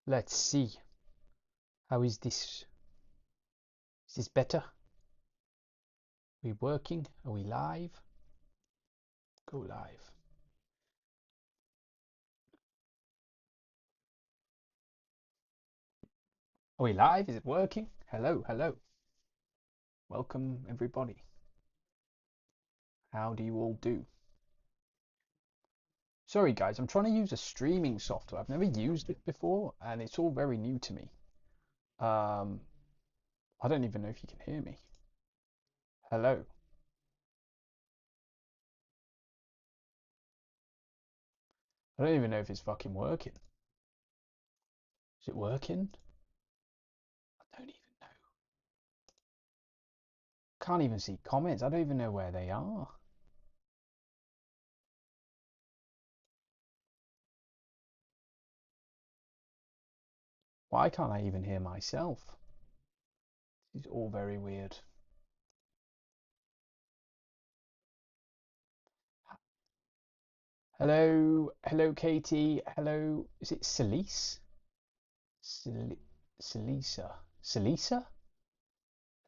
Let's see. How is this? Is this better? Are we working? Are we live? Go live. Are we live? Is it working? Hello, hello. Welcome, everybody. How do you all do? Sorry, guys, I'm trying to use a streaming software. I've never used it before, and it's all very new to me. Um, I don't even know if you can hear me. Hello. I don't even know if it's fucking working. Is it working? I don't even know. Can't even see comments. I don't even know where they are. Why can't I even hear myself? This is all very weird. Hello, hello, Katie. Hello, is it Celise? Celisa? Celisa?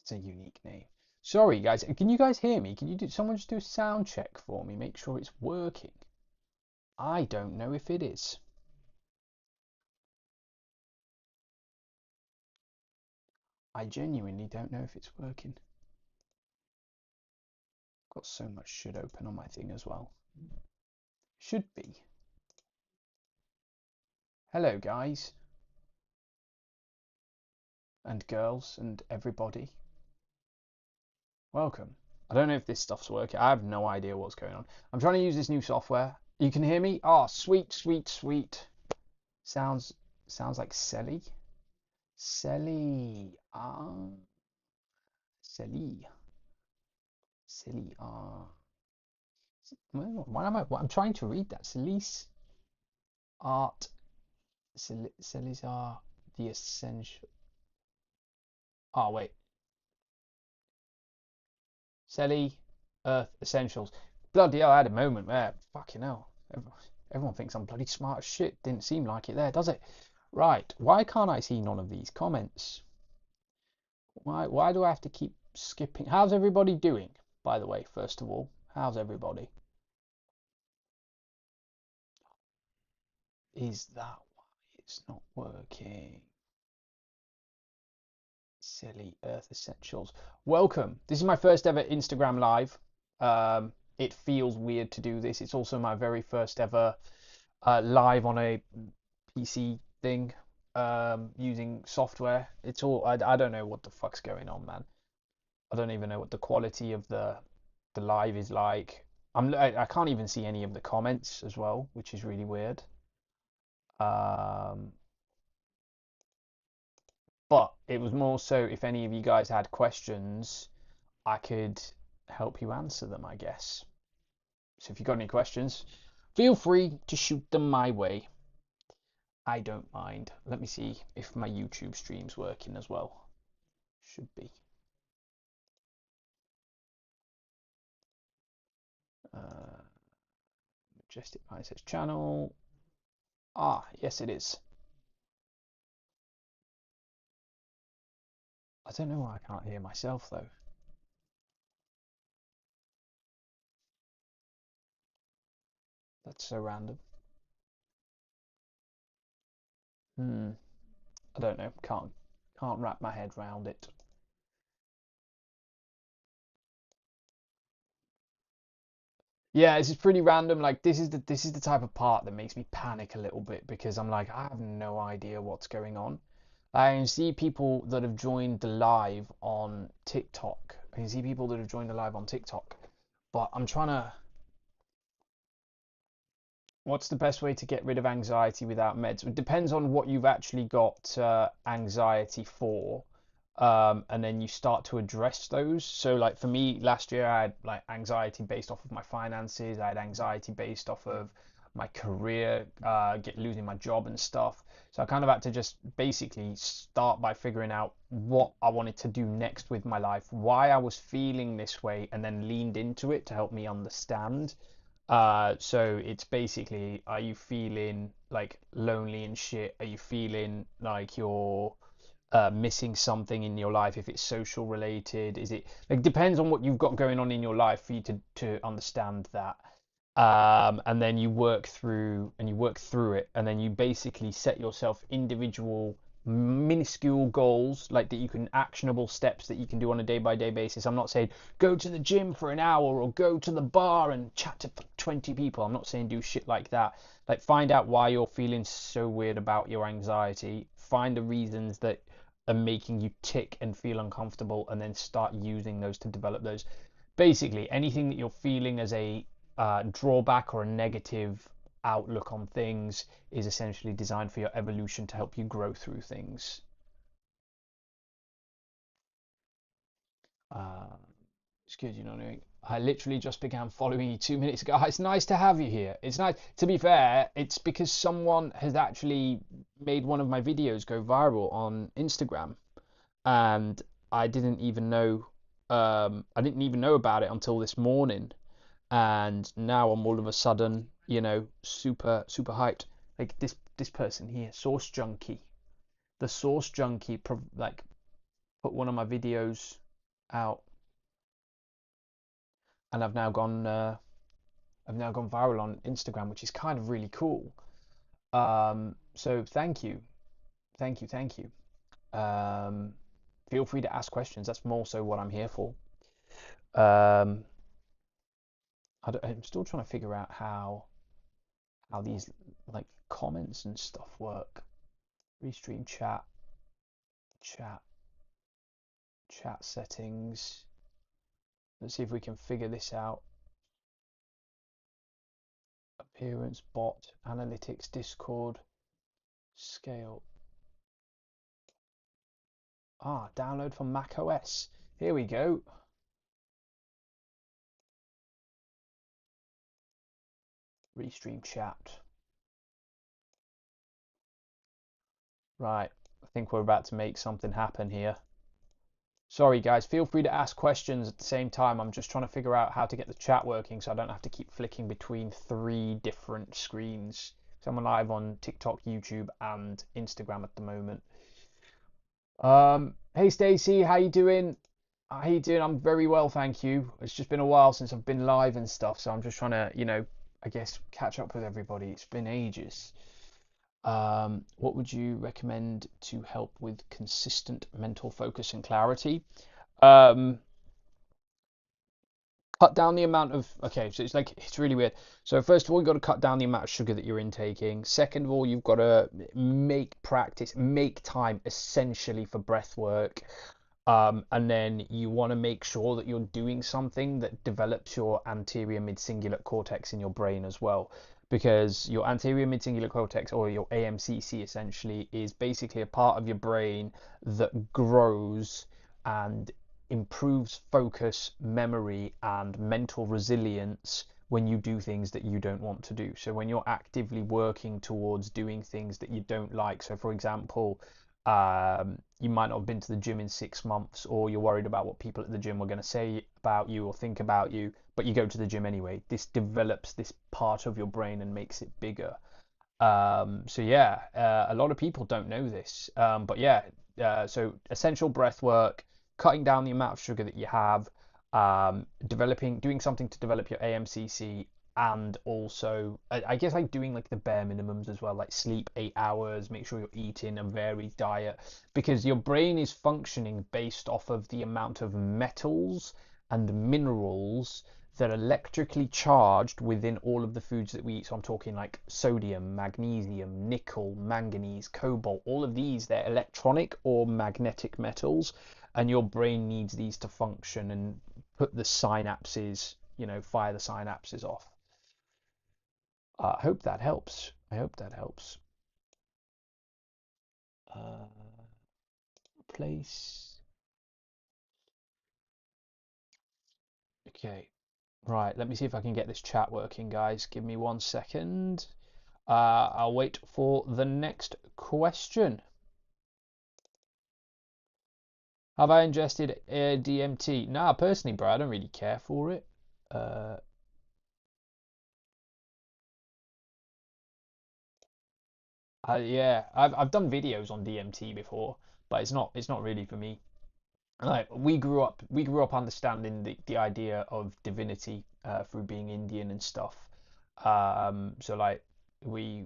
That's a unique name. Sorry, guys. Can you guys hear me? Can you do someone just do a sound check for me? Make sure it's working. I don't know if it is. I genuinely don't know if it's working. Got so much shit open on my thing as well. Should be. Hello, guys. And girls and everybody. Welcome. I don't know if this stuff's working. I have no idea what's going on. I'm trying to use this new software. You can hear me? Oh, sweet, sweet, sweet. Sounds like Selly. Selly. Ah. Selly. Selly. Ah. Why am I? I'm trying to read that. Selly's art. Selly's art. The essential. Oh, wait. Selly. Earth Essentials. Bloody hell, I had a moment there. Fucking hell. Everyone thinks I'm bloody smart as shit. Didn't seem like it there, does it? Right. Why can't I see none of these comments? Why do I have to keep skipping? How's everybody doing, by the way, first of all? How's everybody? Is that why it's not working? Silly Earth Essentials. Welcome. This is my first ever Instagram live. It feels weird to do this. It's also my very first ever live on a PC thing using software. It's all I don't know what the fuck's going on, man. I don't even know what the quality of the live is like. I can't even see any of the comments as well, which is really weird. Um, but it was more so if any of you guys had questions, I could help you answer them, I guess. So if you've got any questions, feel free to shoot them my way. I don't mind. Let me see if my YouTube stream's working as well. Should be. Uh, Majestic Mindsets channel. Ah, yes it is. I don't know why I can't hear myself though. That's so random. I don't know. Can't wrap my head around it. Yeah, this is pretty random. Like this is the type of part that makes me panic a little bit because I'm like I have no idea what's going on. I can see people that have joined the live on TikTok. I can see people that have joined the live on TikTok, but I'm trying to. What's the best way to get rid of anxiety without meds? It depends on what you've actually got anxiety for, and then you start to address those. So, like for me, last year I had like anxiety based off of my finances. I had anxiety based off of my career, losing my job and stuff. So I kind of had to just basically start by figuring out what I wanted to do next with my life, why I was feeling this way, and then leaned into it to help me understand. So it's basically, are you feeling like lonely and shit? Are you feeling like you're missing something in your life? If it's social related, is it like depends on what you've got going on in your life for you to understand that. And then you work through it, and then you basically set yourself individual minuscule goals like that you can actionable steps that you can do on a day by day basis. I'm not saying go to the gym for an hour or go to the bar and chat to 20 people. I'm not saying do shit like that. Like find out why you're feeling so weird about your anxiety, find the reasons that are making you tick and feel uncomfortable, and then start using those to develop those. Basically anything that you're feeling as a drawback or a negative outlook on things is essentially designed for your evolution to help you grow through things. Uh, Excuse you, know. I literally just began following you 2 minutes ago. It's nice to have you here. It's nice. To be fair, it's because someone has actually made one of my videos go viral on Instagram, and I didn't even know. I didn't even know about it until this morning, and now I'm all of a sudden, super hyped. Like this person here, Source Junkie. The Source Junkie like put one of my videos out, and I've now gone viral on Instagram, which is kind of really cool. So thank you. Um, Feel free to ask questions. That's more so what I'm here for. Um, I'm still trying to figure out how these like comments and stuff work. Restream chat, chat settings. Let's see if we can figure this out. Appearance, bot, analytics, Discord, scale. Download from Mac OS. Here we go. Restream chat. Right, I think we're about to make something happen here. Sorry guys, feel free to ask questions at the same time. I'm just trying to figure out how to get the chat working so I don't have to keep flicking between 3 different screens. So I'm live on TikTok, YouTube, and Instagram at the moment. Hey Stacey, how you doing? How you doing? I'm very well, thank you. It's just been a while since I've been live and stuff, so I'm just trying to, I guess catch up with everybody. It's been ages. What would you recommend to help with consistent mental focus and clarity? Um, Cut down the amount of okay, so it's really weird. So first of all, you've got to cut down the amount of sugar that you're intaking. Second of all, you've got to make time essentially for breath work. And then you want to make sure that you're doing something that develops your anterior mid-cingulate cortex in your brain as well, because your anterior mid-cingulate cortex, or your AMCC, essentially is basically a part of your brain that grows and improves focus, memory, and mental resilience when you do things that you don't want to do. So when you're actively working towards doing things that you don't like, so for example, you might not have been to the gym in 6 months, or you're worried about what people at the gym are going to say about you or think about you, but you go to the gym anyway. This develops this part of your brain and makes it bigger. So yeah, a lot of people don't know this, but yeah. So essential breath work, cutting down the amount of sugar that you have, doing something to develop your AMCC, and also I guess like doing like the bare minimums as well, like sleep 8 hours, make sure you're eating a varied diet, because your brain is functioning based off of the amount of metals and minerals that are electrically charged within all of the foods that we eat. So I'm talking like sodium, magnesium, nickel, manganese, cobalt, all of these, they're electronic or magnetic metals, and your brain needs these to function and put the synapses, fire the synapses off. I hope that helps. I hope that helps. Uh, Place. Okay. Right, let me see if I can get this chat working, guys. Give me 1 second. I'll wait for the next question. Have I ingested DMT? Nah, personally, bro, I don't really care for it. Uh, Yeah, I've done videos on DMT before, but it's not really for me. Like we grew up understanding the idea of divinity through being Indian and stuff. So like we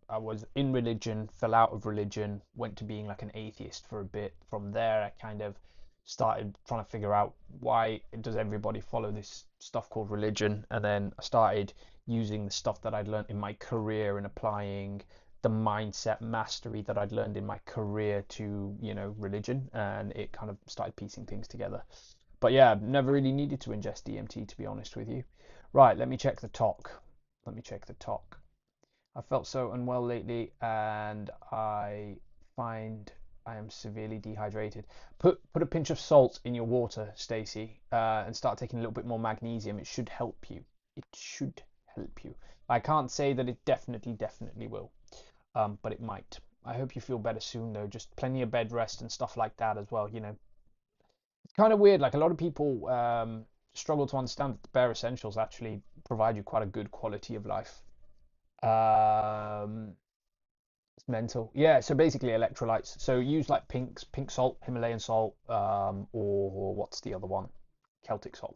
I was in religion, fell out of religion, went to being like an atheist for a bit. From there I kind of started trying to figure out why does everybody follow this stuff called religion, and then I started using the stuff that I'd learned in my career and applying the mindset mastery that I'd learned in my career to, religion, and it kind of started piecing things together. But yeah, I've never really needed to ingest DMT, to be honest with you. Right, let me check the talk. Let me check the talk. I felt so unwell lately, and I find I am severely dehydrated. Put a pinch of salt in your water, Stacy, and start taking a little bit more magnesium. It should help you. It should help you. I can't say that it definitely will, but it might. I hope you feel better soon, though. Just plenty of bed rest and stuff like that as well. It's kind of weird. Like a lot of people struggle to understand that the bare essentials actually provide you quite a good quality of life. Um, it's mental. Yeah. So basically, electrolytes. So use like pink salt, Himalayan salt, or what's the other one? Celtic salt.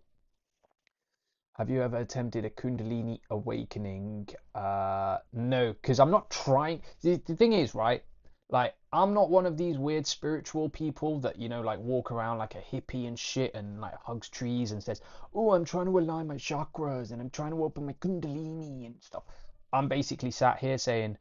Have you ever attempted a Kundalini awakening? No, because I'm not trying. The thing is, right? Like, I'm not one of these weird spiritual people that, like walk around like a hippie and shit and like hugs trees and says, "Oh, I'm trying to align my chakras and I'm trying to open my Kundalini and stuff." I'm basically sat here saying,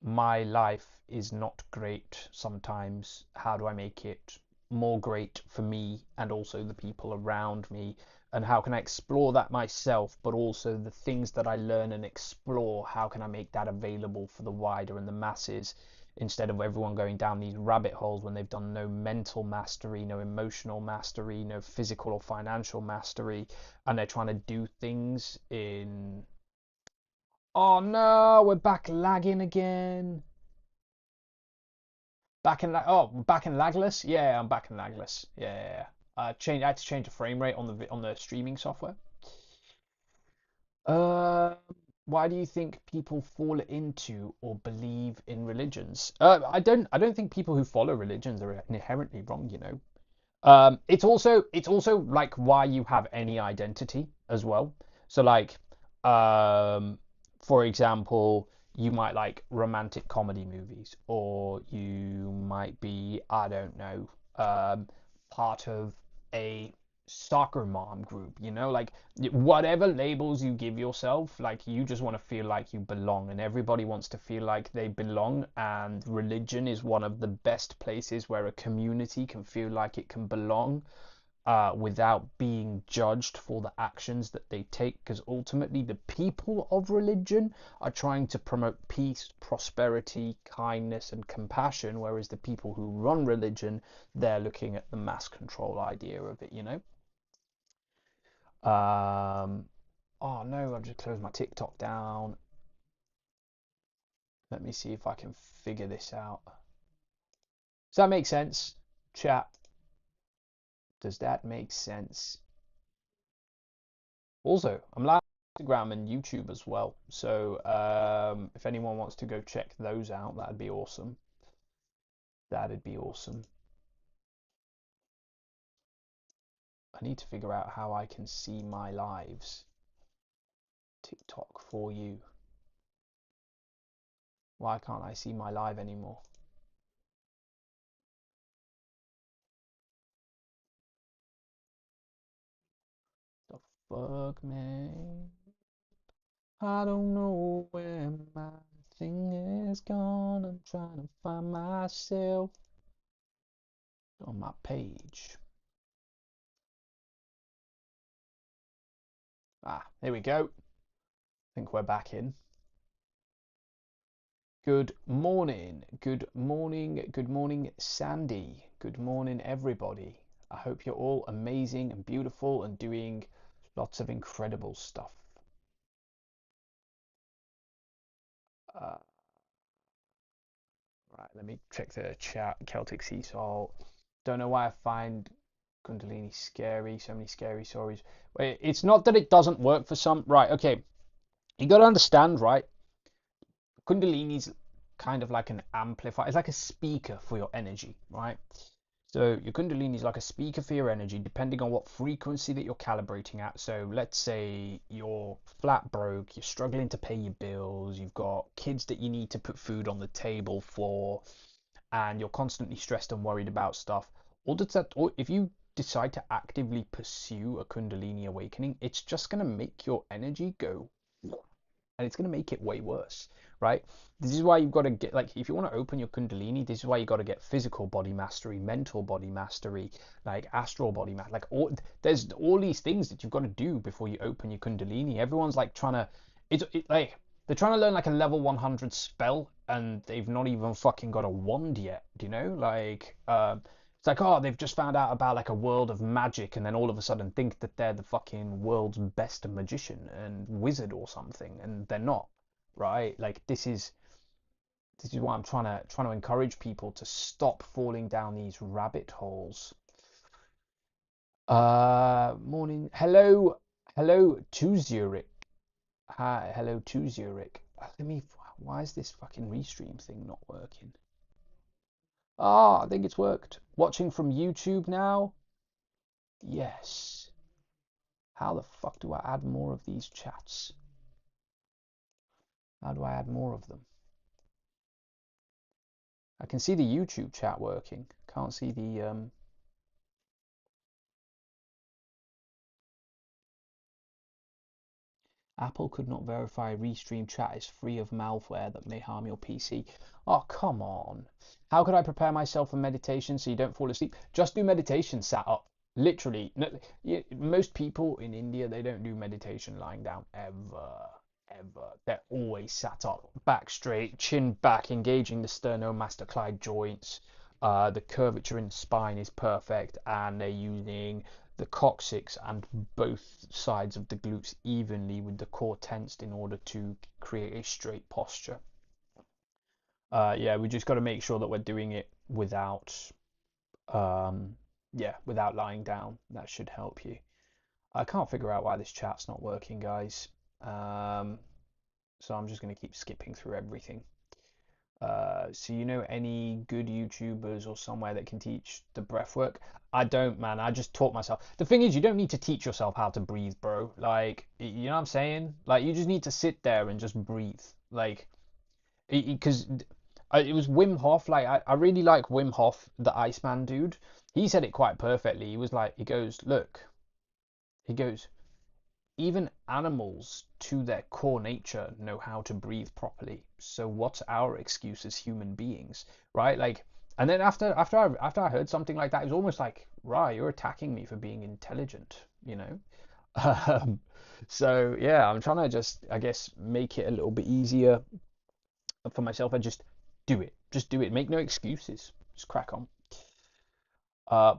my life is not great sometimes. How do I make it more great for me and also the people around me? And how can I explore that myself, but also the things that I learn and explore, how can I make that available for the wider and the masses instead of everyone going down these rabbit holes when they've done no mental mastery, no emotional mastery, no physical or financial mastery, and they're trying to do things in. Oh no, we're back lagging again. Back in lagless? Yeah, I'm back in lagless. Yeah, yeah, yeah. I had to change the frame rate on the streaming software. Uh, why do you think people fall into or believe in religions? I don't think people who follow religions are inherently wrong. It's also like why you have any identity as well. So like, um, for example, you might like romantic comedy movies, or you might be, I don't know, part of a soccer mom group, like whatever labels you give yourself, like you just want to feel like you belong, and everybody wants to feel like they belong, and religion is one of the best places where a community can feel like it can belong, without being judged for the actions that they take, because ultimately the people of religion are trying to promote peace, prosperity, kindness, and compassion, whereas the people who run religion, they're looking at the mass control idea of it. Um, oh no, I've just closed my TikTok down. Let me see if I can figure this out. Does that make sense? Chat, does that make sense? Also, I'm live on Instagram and YouTube as well. So if anyone wants to go check those out, that'd be awesome. That'd be awesome. I need to figure out how I can see my lives. TikTok for you. Why can't I see my live anymore? The fuck, man? I don't know where my thing is gone. I'm trying to find myself on my page. Ah, here we go. I think we're back in. Good morning, good morning, good morning, Sandy. Good morning, everybody. I hope you're all amazing and beautiful and doing lots of incredible stuff. Uh, right, let me check the chat. Celtic Sea Salt. Don't know why I find Kundalini scary. So many scary stories. It's not that it doesn't work for some. Right, okay. You got to understand, right? Kundalini's kind of like an amplifier. It's like a speaker for your energy, right? So your Kundalini is like a speaker for your energy, depending on what frequency that you're calibrating at. So let's say you're flat broke, you're struggling to pay your bills, you've got kids that you need to put food on the table for, and you're constantly stressed and worried about stuff. Or if you decide to actively pursue a Kundalini awakening, it's just gonna make your energy go, and it's going to make it way worse, right? This is why you've got to get, like, if you want to open your Kundalini, this is why you got to get physical body mastery, mental body mastery, like astral body mastery. Like, there's all these things that you've got to do before you open your Kundalini. Everyone's like trying to, like, they're trying to learn like a level 100 spell, and they've not even fucking got a wand yet, do you know? Like, it's like, oh, they've just found out about like a world of magic, and then all of a sudden think that they're the fucking world's best magician and wizard or something, and they're not, right? Like, this is why I'm trying to encourage people to stop falling down these rabbit holes. Morning, hello to Zurich. Hi, hello to Zurich. Let me. Why is this fucking restream thing not working? Ah, I think it's worked. Watching from YouTube now. Yes. How the fuck do I add more of these chats? How do I add more of them? I can see the YouTube chat working. Can't see the. Apple could not verify Restream chat is free of malware that may harm your PC. Oh, come on. How could I prepare myself for meditation so you don't fall asleep? Just do meditation sat up. Literally. No, most people in India, they don't do meditation lying down ever. Ever. They're always sat up, back straight, chin back, engaging the sternomastocycli joints. The curvature in the spine is perfect, and they're using the coccyx and both sides of the glutes evenly with the core tensed in order to create a straight posture. Yeah, we just got to make sure that we're doing it without, yeah, without lying down. That should help you. I can't figure out why this chat's not working, guys. So I'm just going to keep skipping through everything. So you know any good YouTubers or somewhere that can teach the breath work? I don't, man. I just taught myself. The thing is, you don't need to teach yourself how to breathe, bro. Like, you know what I'm saying? Like, you just need to sit there and just breathe. Like, because it was Wim Hof. Like, I really like Wim Hof, the Iceman dude. He said it quite perfectly. He was like, he goes, look, he goes, even animals, to their core nature, know how to breathe properly. So what's our excuse as human beings, right? Like, and then after I heard something like that, it was almost like, right, you're attacking me for being intelligent, you know? Um, so yeah, I'm trying to just, I guess, make it a little bit easier for myself and just do it, make no excuses, just crack on.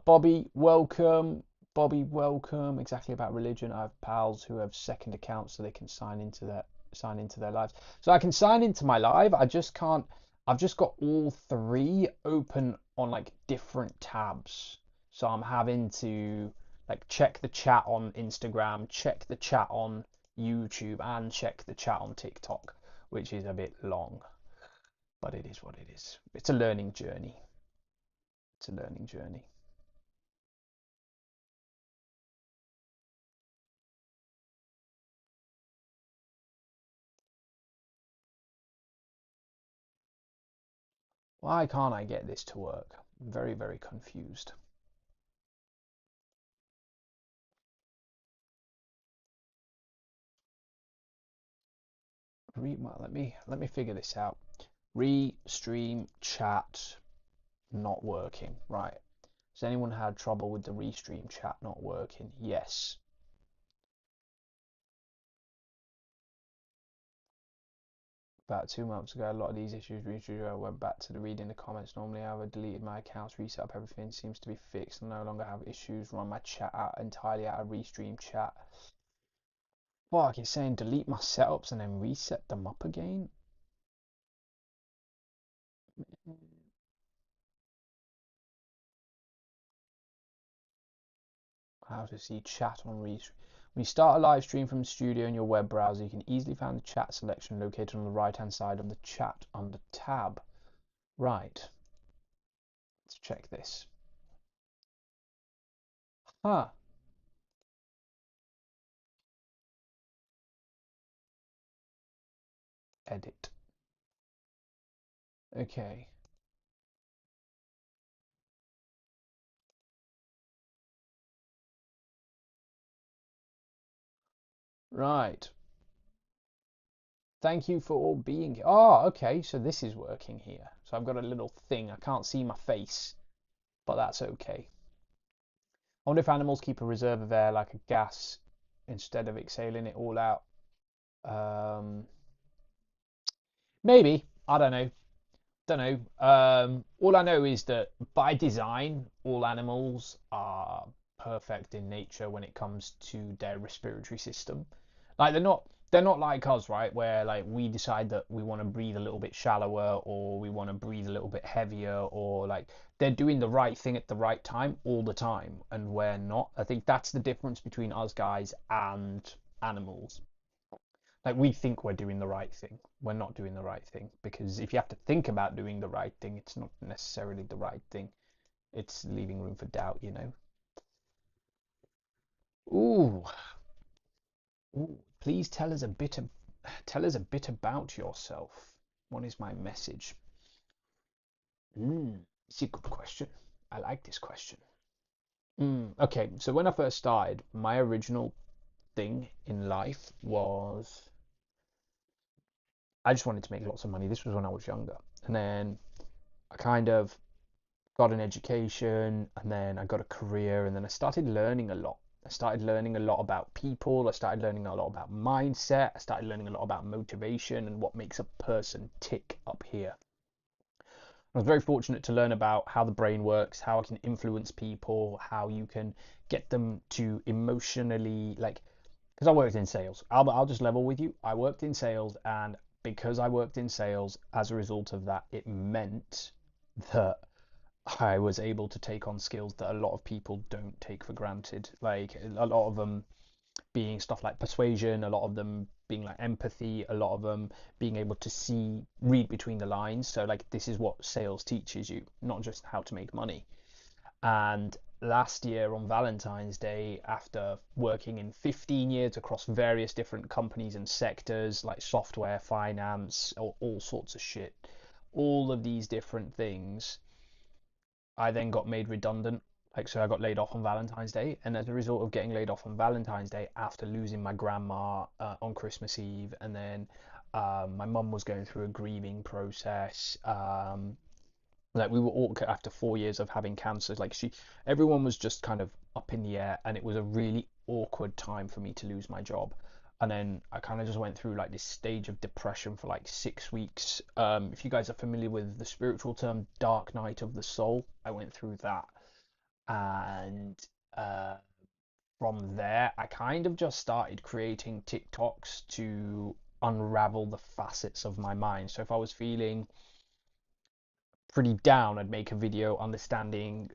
Bobby, welcome. Bobby, welcome. Exactly about religion. I have pals who have second accounts so they can sign into their lives. So I can sign into my live. I just can't. I've just got all three open on like different tabs. So I'm having to like check the chat on Instagram, check the chat on YouTube, and check the chat on TikTok, which is a bit long, but it is what it is. It's a learning journey. It's a learning journey. Why can't I get this to work? I'm very, very confused. Well, let me figure this out. Restream chat not working. Right. Has anyone had trouble with the restream chat not working? Yes. About 2 months ago, a lot of these issues I went back to the reading the comments. Normally, I would deleted my accounts, reset up everything. Seems to be fixed. I no longer have issues. Run my chat out entirely out of restream chat. Fuck, it's saying delete my setups and then reset them up again. How to see chat on Restream. When you start a live stream from the studio in your web browser, you can easily find the chat selection located on the right-hand side of the chat under tab. Right. Let's check this. Huh. Edit. Okay. Right. Thank you for all being here. Oh, okay. So this is working here. So I've got a little thing. I can't see my face, but that's okay. I wonder if animals keep a reserve of air like a gas instead of exhaling it all out. Um, Maybe. I don't know. Don't know. All I know is that by design, all animals are perfect in nature when it comes to their respiratory system. Like they're not like us, right? Where like we decide that we want to breathe a little bit shallower or we want to breathe a little bit heavier or like they're doing the right thing at the right time all the time and we're not. I think that's the difference between us guys and animals. Like we think we're doing the right thing. We're not doing the right thing because if you have to think about doing the right thing, it's not necessarily the right thing. It's leaving room for doubt, you know. Ooh, ooh. Please tell us a bit about yourself. What is my message? It's a good question. I like this question. Okay, so when I first started, my original thing in life was I just wanted to make lots of money. This was when I was younger. And then I kind of got an education and then I got a career and then I started learning a lot. I started learning a lot about people. I started learning a lot about mindset. I started learning a lot about motivation and what makes a person tick up here. I was very fortunate to learn about how the brain works, how I can influence people, how you can get them to emotionally like because I worked in sales. I'll just level with you. I worked in sales and because I worked in sales, as a result of that, it meant that I was able to take on skills that a lot of people don't take for granted. Like a lot of them being stuff like persuasion, a lot of them being like empathy, a lot of them being able to see, read between the lines. So like this is what sales teaches you, not just how to make money. And last year on Valentine's Day, after working in 15 years across various different companies and sectors like software, finance, all sorts of shit, all of these different things, I then got made redundant. Like, so I got laid off on Valentine's Day. And as a result of getting laid off on Valentine's Day after losing my grandma on Christmas Eve, and then my mum was going through a grieving process. Like we were all after 4 years of having cancer. Like everyone was just kind of up in the air, and it was a really awkward time for me to lose my job. And then I kind of just went through like this stage of depression for like 6 weeks. If you guys are familiar with the spiritual term dark night of the soul, I went through that. And uh, from there, I kind of just started creating TikToks to unravel the facets of my mind. So if I was feeling pretty down, I'd make a video understanding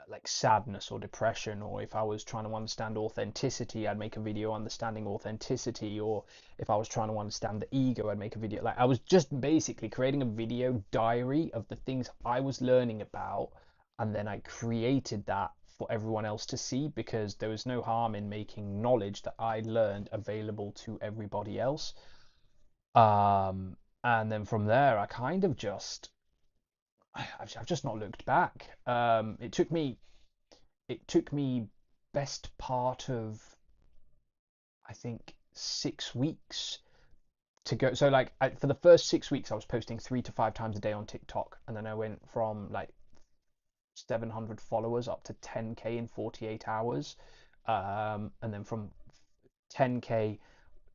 like sadness or depression, or if I was trying to understand authenticity, I'd make a video understanding authenticity, or if I was trying to understand the ego, I'd make a video. Like I was just basically creating a video diary of the things I was learning about, and then I created that for everyone else to see because there was no harm in making knowledge that I learned available to everybody else. And then from there, I kind of just I've just not looked back. It took me best part of I think 6 weeks to go. So like for the first 6 weeks, I was posting 3 to 5 times a day on TikTok, and then I went from like 700 followers up to 10K in 48 hours, and then from 10K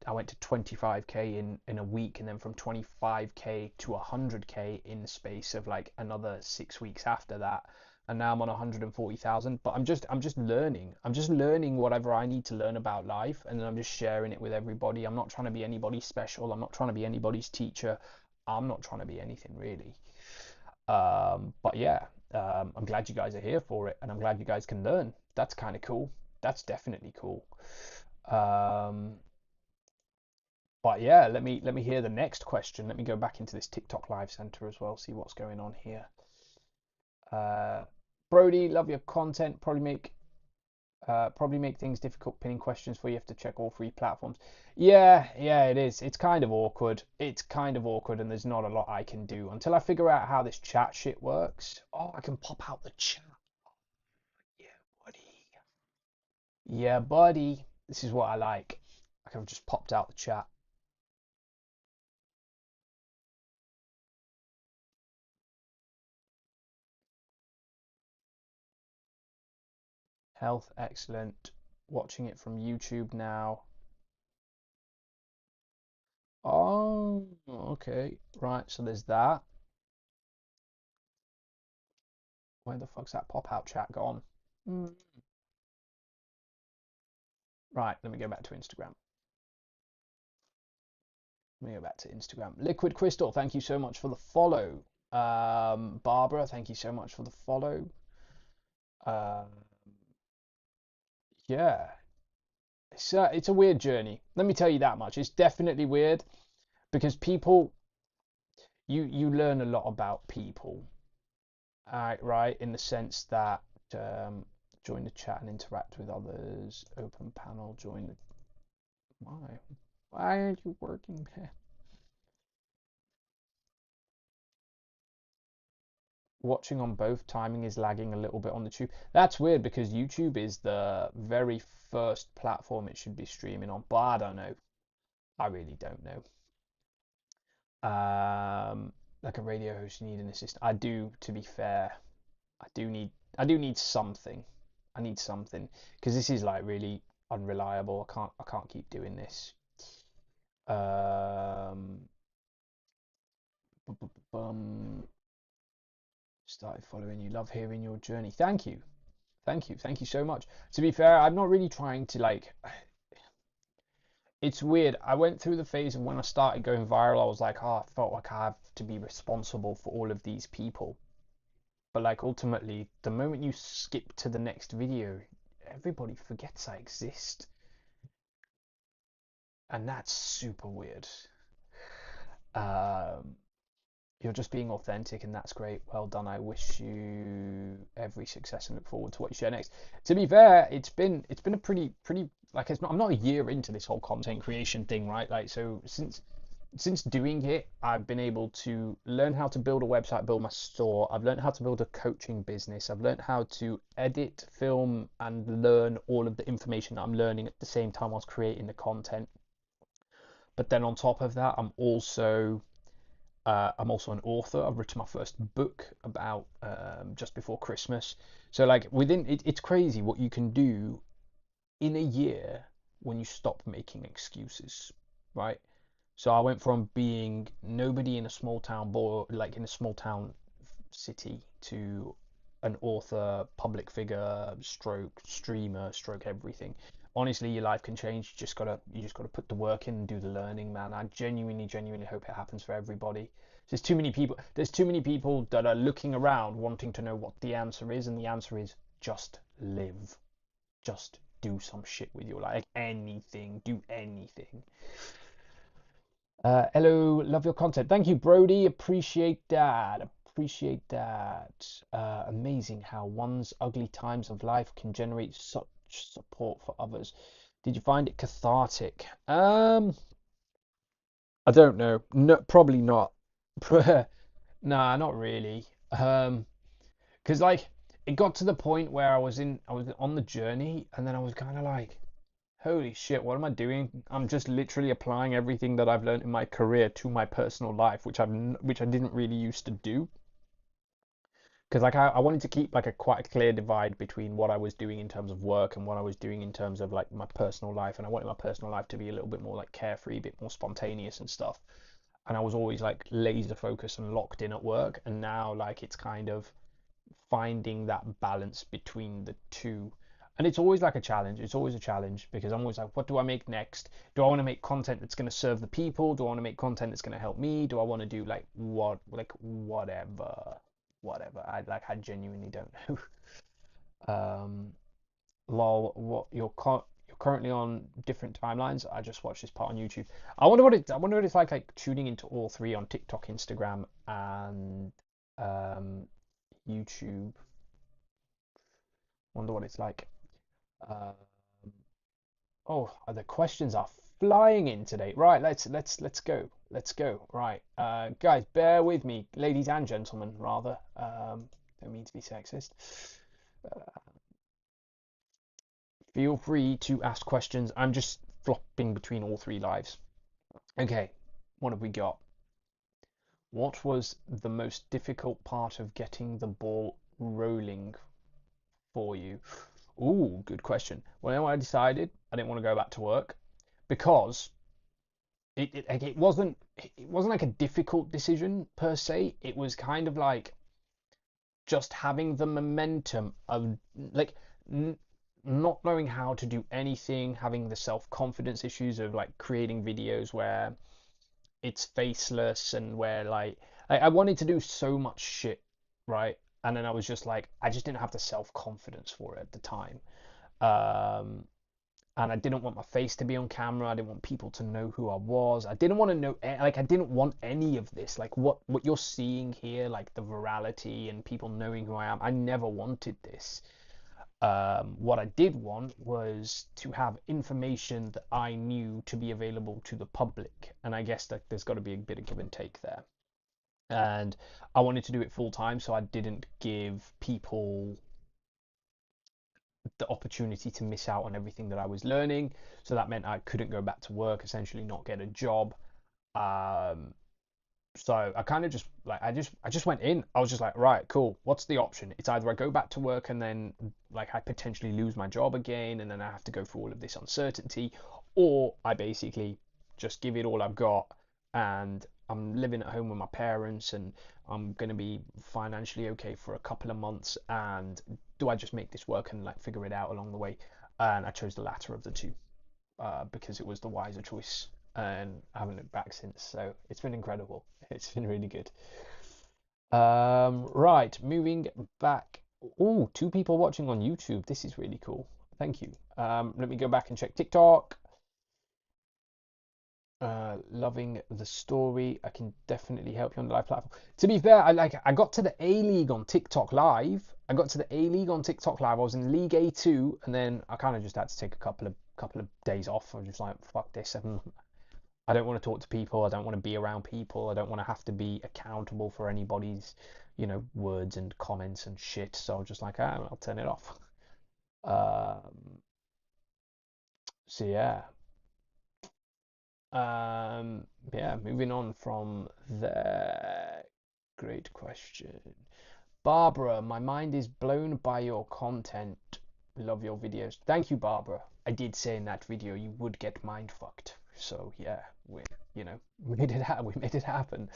I went to 25K in a week, and then from 25K to 100K in the space of like another 6 weeks after that. And now I'm on 140,000. But I'm just learning. I'm just learning whatever I need to learn about life, and then I'm just sharing it with everybody. I'm not trying to be anybody special. I'm not trying to be anybody's teacher. I'm not trying to be anything really. But yeah, I'm glad you guys are here for it, and I'm glad you guys can learn. That's kind of cool. That's definitely cool. Um, but yeah, let me hear the next question. Let me go back into this TikTok Live Center as well, see what's going on here. Uh, Brody, love your content. Probably make things difficult pinning questions for you have to check all three platforms. Yeah, yeah, it is. It's kind of awkward. It's kind of awkward, and there's not a lot I can do until I figure out how this chat shit works. Oh, I can pop out the chat. Yeah, buddy. Yeah, buddy. This is what I like. I could have just popped out the chat. Health, excellent. Watching it from YouTube now. Oh, okay. Right, so there's that. Where the fuck's that pop-out chat gone? Mm. Right, let me go back to Instagram. Let me go back to Instagram. Liquid Crystal, thank you so much for the follow. Barbara, thank you so much for the follow. Um, yeah, it's a weird journey. Let me tell you that much. It's definitely weird because people, you learn a lot about people, right? In the sense that um, join the chat and interact with others. Open panel, join the. Why aren't you working? Watching on both, timing is lagging a little bit on the tube. That's weird because YouTube is the very first platform it should be streaming on, but I don't know. I really don't know. Like a radio host, you need an assistant. I do, to be fair. I do need I do need something. I need something because this is like really unreliable. I can't keep doing this. Um, started following you. Love hearing your journey. Thank you. Thank you so much. To be fair, I'm not really trying to like. It's weird. I went through the phase of when I started going viral, I was like, oh, I felt like I have to be responsible for all of these people. But like ultimately, the moment you skip to the next video, everybody forgets I exist, and that's super weird. Um, you're just being authentic, and that's great. Well done. I wish you every success and look forward to what you share next. To be fair, it's been a pretty like I'm not a year into this whole content creation thing, right? Like so since doing it, I've been able to learn how to build a website, build my store. I've learned how to build a coaching business. I've learned how to edit, film, and learn all of the information that I'm learning at the same time whilst creating the content. But then on top of that, I'm also an author. I've written my first book about just before Christmas. So like it's crazy what you can do in a year when you stop making excuses, right? So I went from being nobody in a small town boy, like in a small town city, to an author, public figure, stroke streamer, stroke everything. Honestly, your life can change. You just gotta put the work in and do the learning, man. I genuinely hope it happens for everybody. There's too many people. There's too many people that are looking around wanting to know what the answer is, and the answer is just live. Just do some shit with your life. Like anything. Do anything. Hello, love your content. Thank you, Brody. Appreciate that. Appreciate that. Amazing how one's ugly times of life can generate such support for others. Did you find it cathartic? I don't know. No, probably not. Nah, not really. Because like it got to the point where I was on the journey, and then I was kind of like, holy shit, what am I doing? I'm just literally applying everything that I've learned in my career to my personal life, which I didn't really used to do. Because like I wanted to keep like a quite a clear divide between what I was doing in terms of work and what I was doing in terms of like my personal life, and I wanted my personal life to be a little bit more like carefree, a bit more spontaneous and stuff. And I was always like laser focused and locked in at work, and now like it's kind of finding that balance between the two. And it's always like a challenge. It's always a challenge because I'm always like, what do I make next? Do I want to make content that's going to serve the people? Do I want to make content that's going to help me? Do I want to do whatever? I genuinely don't know. Lol, what you're currently on different timelines. I just watched this part on YouTube. I wonder what it's like tuning into all three on TikTok, Instagram, and um, YouTube. Wonder what it's like. Um, oh, the questions are flying in today. Right, let's go. Let's go. Right, guys, bear with me, ladies and gentlemen, rather. Don't mean to be sexist. Feel free to ask questions. I'm just flopping between all three lives. Okay, what have we got? What was the most difficult part of getting the ball rolling for you? Ooh, good question. Well, I decided I didn't want to go back to work because it wasn't like a difficult decision per se. It was kind of like just having the momentum of like n- not knowing how to do anything, having the self-confidence issues of like creating videos where it's faceless and where like I wanted to do so much shit, right? And then I was just like I just didn't have the self-confidence for it at the time. Um, and I didn't want my face to be on camera. I didn't want people to know who I was. I didn't want to know like I didn't want any of this. Like what you're seeing here, like the virality and people knowing who I am. I never wanted this. What I did want was to have information that I knew to be available to the public, and I guess that there's got to be a bit of give and take there. And I wanted to do it full time, so I didn't give people the opportunity to miss out on everything that I was learning. So that meant I couldn't go back to work, essentially not get a job. Um, so I kind of just like I just went in. I was just like, right, cool. What's the option? It's either I go back to work and then like I potentially lose my job again, and then I have to go through all of this uncertainty, or I basically just give it all I've got, and I'm living at home with my parents, and I'm gonna be financially okay for a couple of months. And do I just make this work and like figure it out along the way? And I chose the latter of the two because it was the wiser choice, and I haven't looked back since. So it's been incredible. It's been really good. Right, moving back. Oh, two people watching on YouTube. This is really cool. Thank you. Let me go back and check TikTok. Loving the story. I can definitely help you on the live platform. To be fair, I got to the A League on TikTok Live. I got to the A League on TikTok Live. I was in League A2, and then I kind of just had to take a couple of days off. I was just like, fuck this. I don't want to talk to people. I don't want to be around people. I don't want to have to be accountable for anybody's, words and comments and shit. So I was just like, I'll turn it off. So yeah. Yeah, moving on from there. Great question. Barbara, my mind is blown by your content. Love your videos. Thank you, Barbara. I did say in that video you would get mind fucked. So yeah, we made it happen. We made it happen.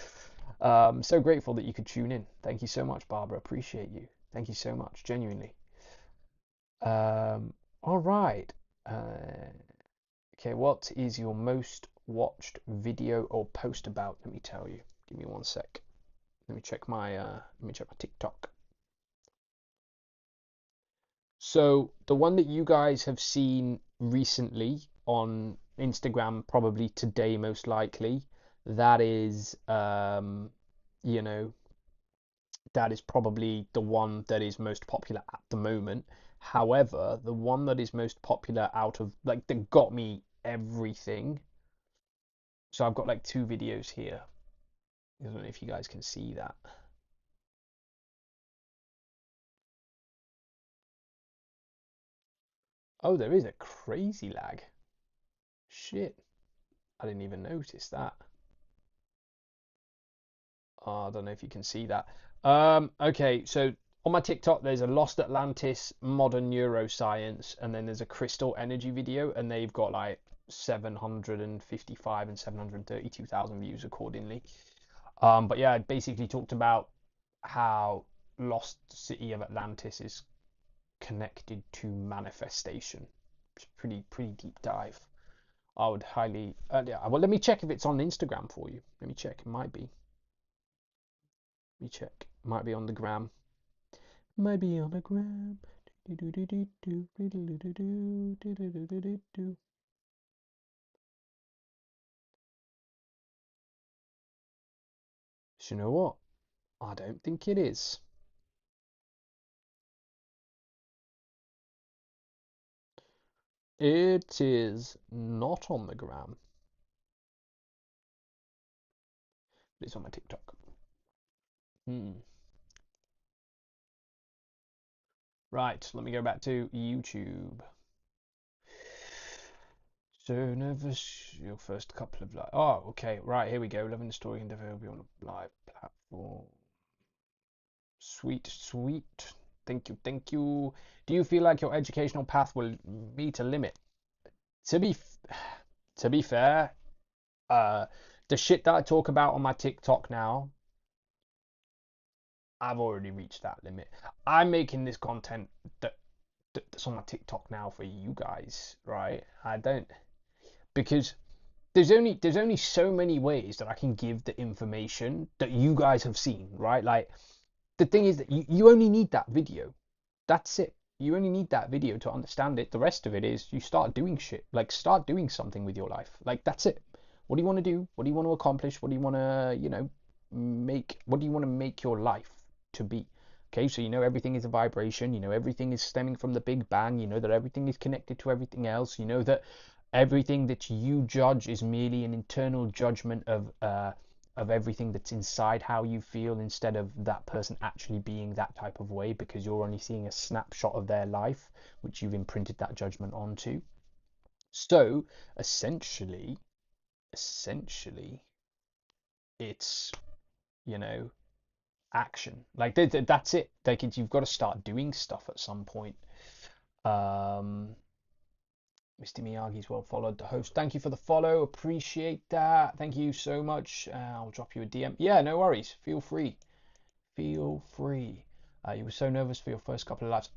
So grateful that you could tune in. Thank you so much, Barbara. Appreciate you. Thank you so much, genuinely. All right. Okay, what is your most watched video or post about? Let me tell you. Give me one sec. Let me check my TikTok. So the one that you guys have seen recently on Instagram, probably today most likely, that is you know, that is probably the one that is most popular at the moment. However, the one that is most popular out of like that got me everything. So I've got like two videos here. I don't know if you guys can see that. Oh, there is a crazy lag. Shit. I didn't even notice that. Oh, I don't know if you can see that. Okay, so on my TikTok, there's a Lost Atlantis modern neuroscience, and then there's a crystal energy video, and they've got like 755 and 732,000 views accordingly. But yeah, I basically talked about how Lost City of Atlantis is connected to manifestation. It's pretty deep dive. I would highly. Yeah, well, let me check if it's on Instagram for you. Let me check. It might be. Let me check. Might be on the gram. Might be on the gram. So you know what? I don't think it is. It is not on the gram. It's on my TikTok. Hmm. Right, let me go back to YouTube. So nervous, your first couple of like, oh, okay, right, here we go. Loving the story and developing on a live platform. Sweet, sweet. Thank you, thank you. Do you feel like your educational path will meet a limit? To be, to be fair, uh, the shit that I talk about on my TikTok now, I've already reached that limit. I'm making this content that that's on my TikTok now for you guys, right? I don't because there's only so many ways that I can give the information that you guys have seen, right? Like the thing is that you only need that video. That's it. You only need that video to understand it. The rest of it is you start doing shit. Like start doing something with your life. Like that's it. What do you want to do? What do you want to accomplish? What do you want to, make? What do you want to make your life to be? Okay, so you know everything is a vibration. You know everything is stemming from the Big Bang. You know that everything is connected to everything else. You know that everything that you judge is merely an internal judgment of everything that's inside how you feel instead of that person actually being that type of way because you're only seeing a snapshot of their life which you've imprinted that judgment onto. So essentially it's, you know action. Like that's it. Like you've got to start doing stuff at some point. um Mr. Miyagi's well followed. The host, thank you for the follow. Appreciate that. Thank you so much. I'll drop you a DM. Yeah, no worries. Feel free. Feel free. You were so nervous for your first couple of lives.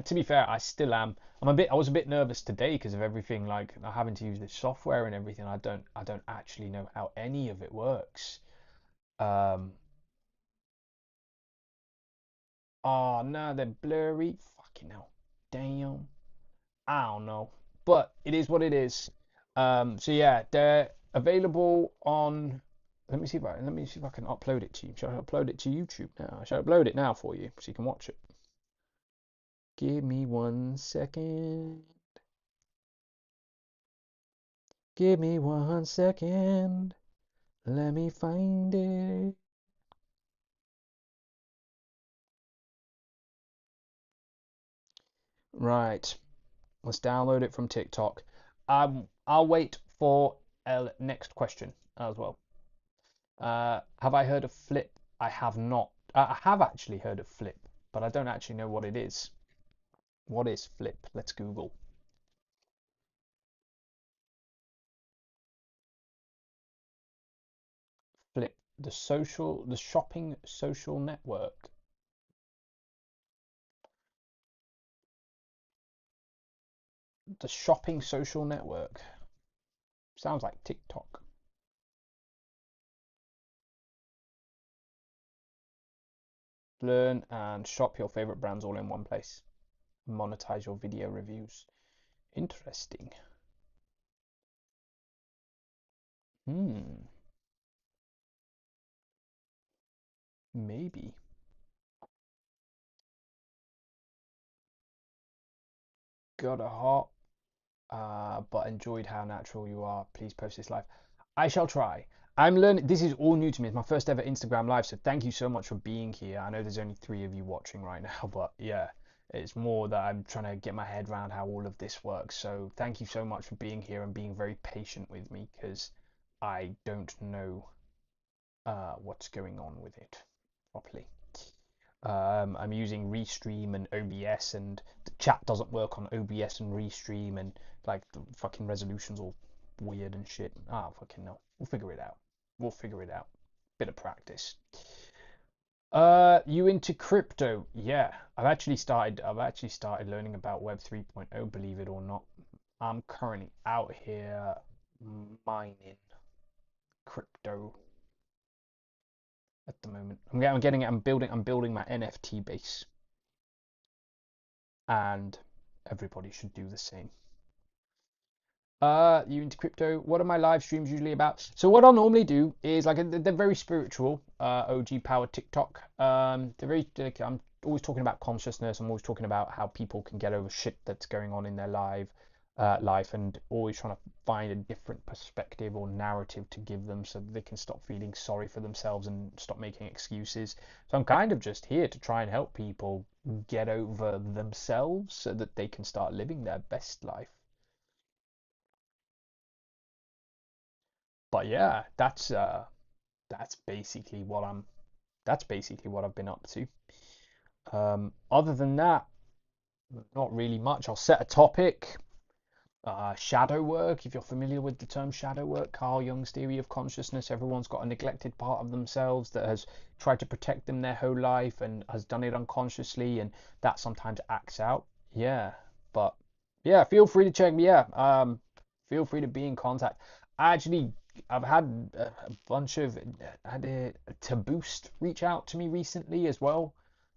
To be fair, I still am. I was a bit nervous today because of everything, like having to use this software and everything. I don't actually know how any of it works. Um, oh no, they're blurry. Fucking hell. Damn. I don't know, but it is what it is. So yeah, they're available on. Let me see if I can upload it to you. Shall I upload it to YouTube now? Shall I upload it now for you so you can watch it? Give me 1 second. Give me 1 second. Let me find it. Right. Let's download it from TikTok. I'll wait for a next question as well. Have I heard of Flip? I have not. I have actually heard of Flip, but I don't actually know what it is. What is Flip? Let's Google. Flip, the shopping social network. The shopping social network. Sounds like TikTok. Learn and shop your favorite brands all in one place. Monetize your video reviews. Interesting. Hmm. Maybe. Got a heart, but enjoyed how natural you are. Please post this live. I shall try. I'm learning. This is all new to me. It's my first ever Instagram live, so thank you so much for being here. I know there's only 3 of you watching right now, but yeah, it's more that I'm trying to get my head around how all of this works. So thank you so much for being here and being very patient with me because I don't know what's going on with it properly. I'm using Restream and OBS, and the chat doesn't work on OBS and Restream, and like the fucking resolution's all weird and shit. Ah, fucking no. We'll figure it out. We'll figure it out. Bit of practice. You into crypto? Yeah, I've actually started learning about Web 3.0, believe it or not. I'm currently out here mining crypto at the moment. I'm building my NFT base. and everybody should do the same. You into crypto? What are my live streams usually about? So what I'll normally do is like they're very spiritual. OG Power TikTok. They're very. I'm always talking about consciousness. I'm always talking about how people can get over shit that's going on in their life, and always trying to find a different perspective or narrative to give them so that they can stop feeling sorry for themselves and stop making excuses. So I'm kind of just here to try and help people get over themselves so that they can start living their best life. But yeah, that's basically what I'm that's basically what I've been up to. Other than that, not really much. I'll set a topic. Shadow work, if you're familiar with the term shadow work, Carl Jung's theory of consciousness. Everyone's got a neglected part of themselves that has tried to protect them their whole life and has done it unconsciously, and that sometimes acts out. Yeah, but yeah, feel free to check me. Yeah, feel free to be in contact. Actually, I've had a bunch of had to boost reach out to me recently as well.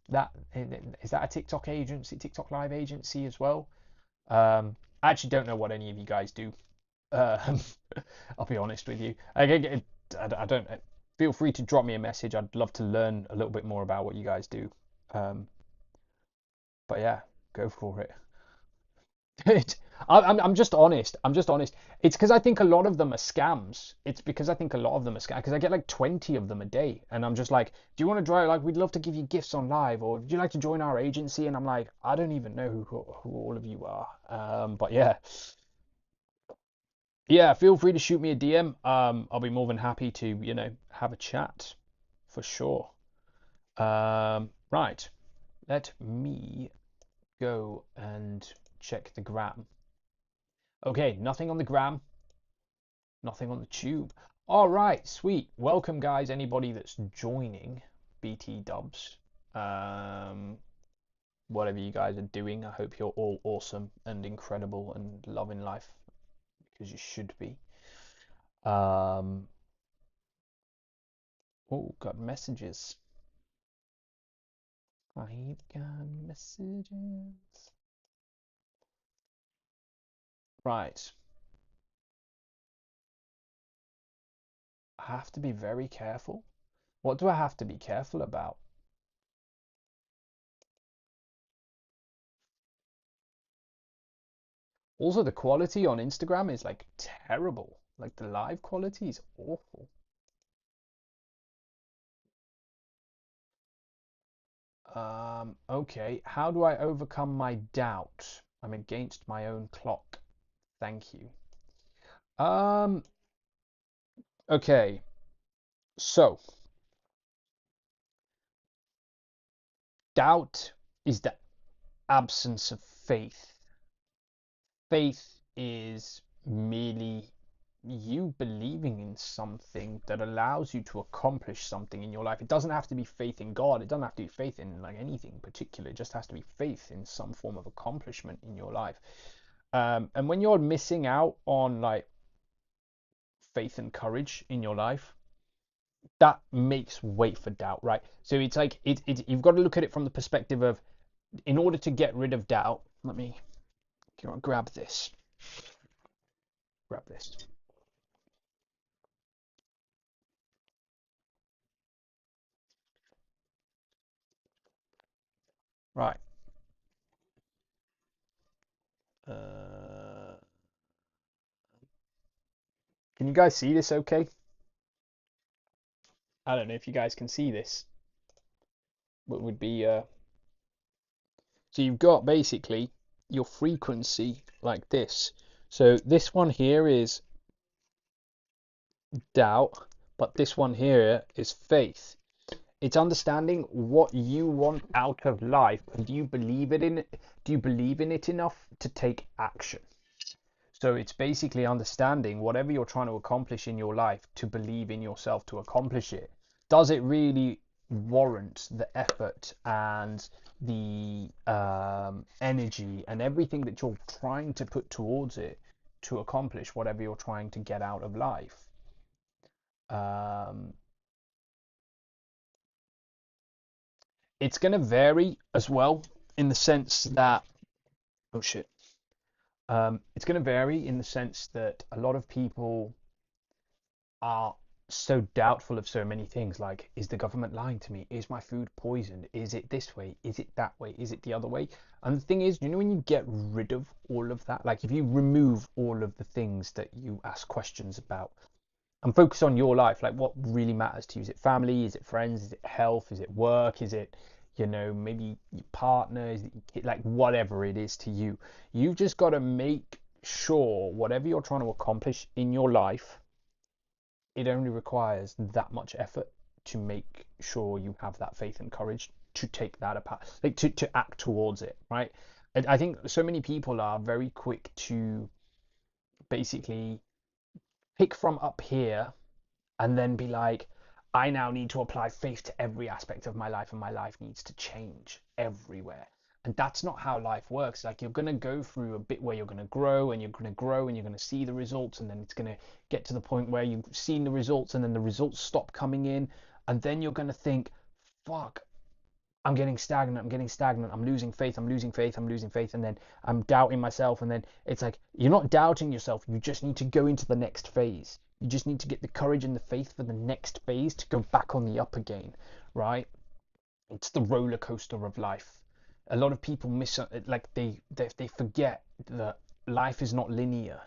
That is that a TikTok agency, TikTok live agency as well. I actually don't know what any of you guys do. Um, I'll be honest with you. I don't. Feel free to drop me a message. I'd love to learn a little bit more about what you guys do. Um, but yeah, go for it. I'm just honest. I'm just honest. It's because I think a lot of them are scams. It's because I think a lot of them are scams. Because I get like 20 of them a day, and I'm just like, do you want to try? Like, we'd love to give you gifts on live, or would you like to join our agency? And I'm like, I don't even know who all of you are. But yeah, yeah. Feel free to shoot me a DM. I'll be more than happy to, have a chat for sure. Right. Let me go and check the gram. Okay, nothing on the gram. Nothing on the tube. All right, sweet. Welcome, guys. Anybody that's joining BT Dubs, um, whatever you guys are doing, I hope you're all awesome and incredible and loving life because you should be. Um, oh, got messages. I've got messages. Right. I have to be very careful. What do I have to be careful about? Also, the quality on Instagram is like terrible. Like the live quality is awful. Okay, how do I overcome my doubt? I'm against my own clock. Thank you. Um, okay, so doubt is the absence of faith. Faith is merely you believing in something that allows you to accomplish something in your life. It doesn't have to be faith in God. It doesn't have to be faith in like anything particular. It just has to be faith in some form of accomplishment in your life. And when you're missing out on like faith and courage in your life, that makes way for doubt, right? So it's like you've got to look at it from the perspective of, in order to get rid of doubt, let me grab this. Grab this. Right. Uh, can you guys see this okay? I don't know if you guys can see this. What would be so you've got basically your frequency like this. So this one here is doubt, but this one here is faith. It's understanding what you want out of life, and do you believe it in it? Do you believe in it enough to take action? So it's basically understanding whatever you're trying to accomplish in your life, to believe in yourself to accomplish it. Does it really warrant the effort and the energy and everything that you're trying to put towards it to accomplish whatever you're trying to get out of life? Um, it's going to vary as well, in the sense that Oh shit. It's going to vary in the sense that a lot of people are so doubtful of so many things. Like, is the government lying to me? Is my food poisoned? Is it this way? Is it that way? Is it the other way? And the thing is, you know, when you get rid of all of that, like if you remove all of the things that you ask questions about and focus on your life, like what really matters to you. Is it family? Is it friends? Is it health? Is it work? Is it, you know, maybe your partner? Is it your kid? Like whatever it is to you, you've just got to make sure whatever you're trying to accomplish in your life, it only requires that much effort to make sure you have that faith and courage to take that apart, like to act towards it, right? And I think so many people are very quick to basically pick from up here and then be like, I now need to apply faith to every aspect of my life, and my life needs to change everywhere. And that's not how life works. Like, you're going to go through a bit where you're going to grow and you're going to grow and you're going to see the results, and then it's going to get to the point where you've seen the results and then the results stop coming in. And then you're going to think, fuck, I'm getting stagnant, I'm losing faith, I'm losing faith, and then I'm doubting myself, and then it's like you're not doubting yourself, you just need to go into the next phase. You just need to get the courage and the faith for the next phase to go back on the up again, right? It's the roller coaster of life. A lot of people miss, like they forget that life is not linear.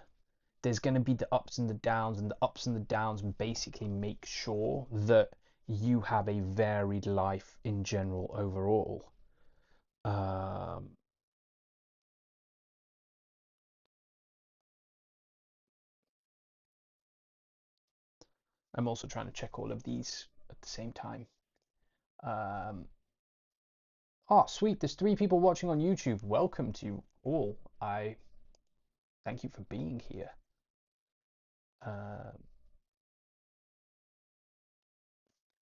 There's going to be the ups and the downs, and the ups and the downs basically make sure that you have a varied life in general overall. Um, I'm also trying to check all of these at the same time. Um, oh, sweet. There's 3 people watching on YouTube. Welcome to you all. I thank you for being here. Um,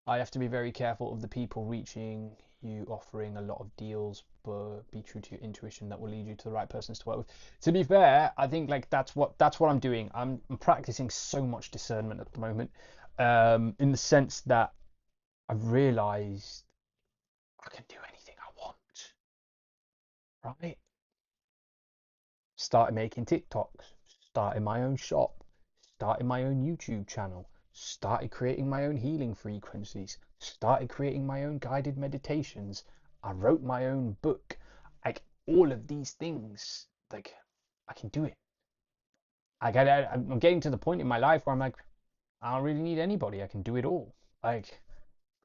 I have to be very careful of the people reaching you, offering a lot of deals, but be true to your intuition. That will lead you to the right persons to work with. To be fair, I think like that's what I'm doing. I'm practicing so much discernment at the moment, in the sense that I've realised I can do anything I want, right? Started making TikToks, started my own shop, started my own YouTube channel, started creating my own healing frequencies, started creating my own guided meditations. I wrote my own book. Like all of these things, like I can do it. I'm getting to the point in my life where I'm like, I don't really need anybody. I can do it all. Like,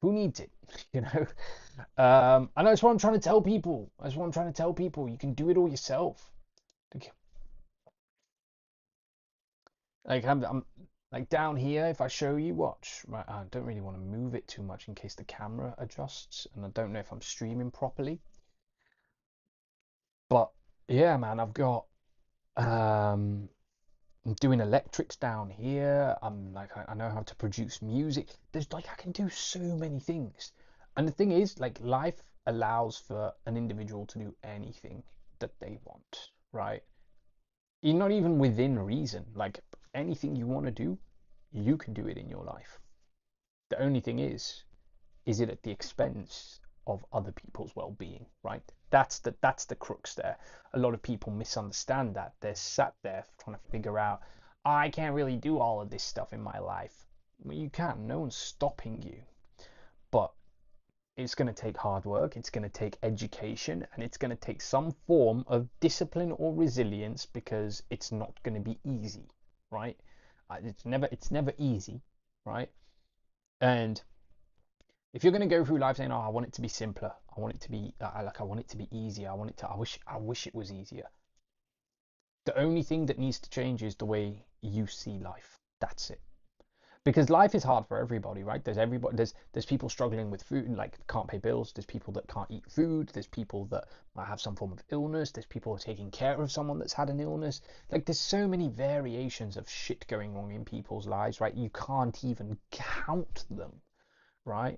who needs it? You know? And that's what I'm trying to tell people. That's what I'm trying to tell people. You can do it all yourself. Like, I'm like down here. If I show you, watch. Right, I don't really want to move it too much in case the camera adjusts, and I don't know if I'm streaming properly. But yeah, man, I've got I'm doing electrics down here. I'm like I know how to produce music. There's like I can do so many things. And the thing is, like life allows for an individual to do anything that they want, right? You're not even within reason. Like anything you want to do, you can do it in your life. The only thing is it at the expense of other people's well-being, right? That's the crux there. A lot of people misunderstand that. They're sat there trying to figure out, I can't really do all of this stuff in my life. Well, you can. No one's stopping you. But it's going to take hard work, it's going to take education, and it's going to take some form of discipline or resilience because it's not going to be easy, right? It's never easy, right? And if you're going to go through life saying, "Oh, I want it to be simpler. I want it to be I want it to be easier. I wish it was easier." The only thing that needs to change is the way you see life. That's it. Because life is hard for everybody, right? There's people struggling with food and like can't pay bills. There's people that can't eat food. There's people that might have some form of illness. There's people taking care of someone that's had an illness. Like there's so many variations of shit going on in people's lives, right? You can't even count them, right?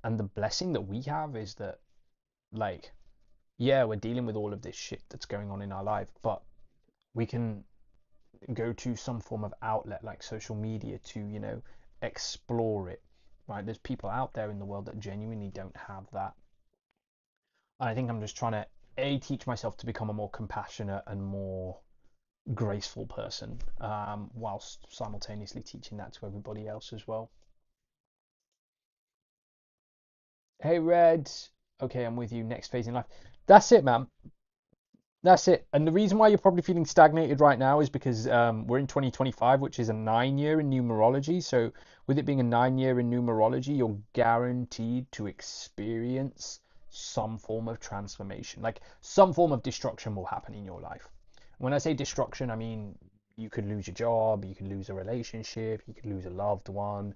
And the blessing that we have is that, like, yeah, we're dealing with all of this shit that's going on in our life, but we can go to some form of outlet like social media to, explore it, right? There's people out there in the world that genuinely don't have that. And I think I'm just trying to teach myself to become a more compassionate and more graceful person, whilst simultaneously teaching that to everybody else as well. Hey, Red. Okay, I'm with you. Next phase in life. That's it, man. That's it. And the reason why you're probably feeling stagnated right now is because we're in 2025, which is a 9 year in numerology. So, with it being a 9 year in numerology, you're guaranteed to experience some form of transformation. Like some form of destruction will happen in your life. When I say destruction, I mean you could lose your job, you could lose a relationship, you could lose a loved one,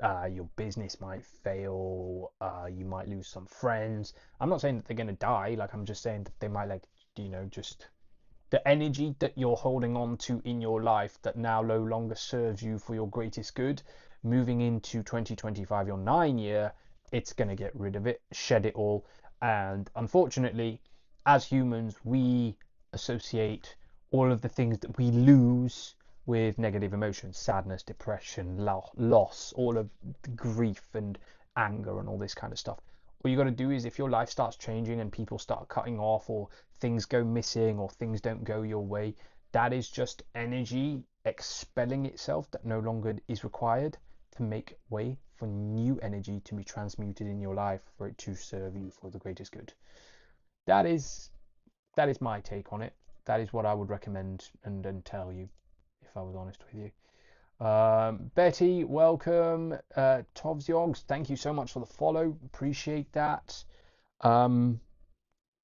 your business might fail, you might lose some friends. I'm not saying that they're going to die, like, I'm just saying that they might, like, just the energy that you're holding on to in your life that now no longer serves you for your greatest good. Moving into 2025, your 9 year, it's going to get rid of it, shed it all. And unfortunately, as humans, we associate all of the things that we lose with negative emotions: sadness, depression, loss, all of grief and anger and all this kind of stuff. What you got to do is, if your life starts changing and people start cutting off, or things go missing, or things don't go your way, that is just energy expelling itself that no longer is required, to make way for new energy to be transmuted in your life for it to serve you for the greatest good. That is that is my take on it. That is what I would recommend and tell you, if I was honest with you. Betty, welcome. Tovzyogs, thank you so much for the follow. Appreciate that. Um,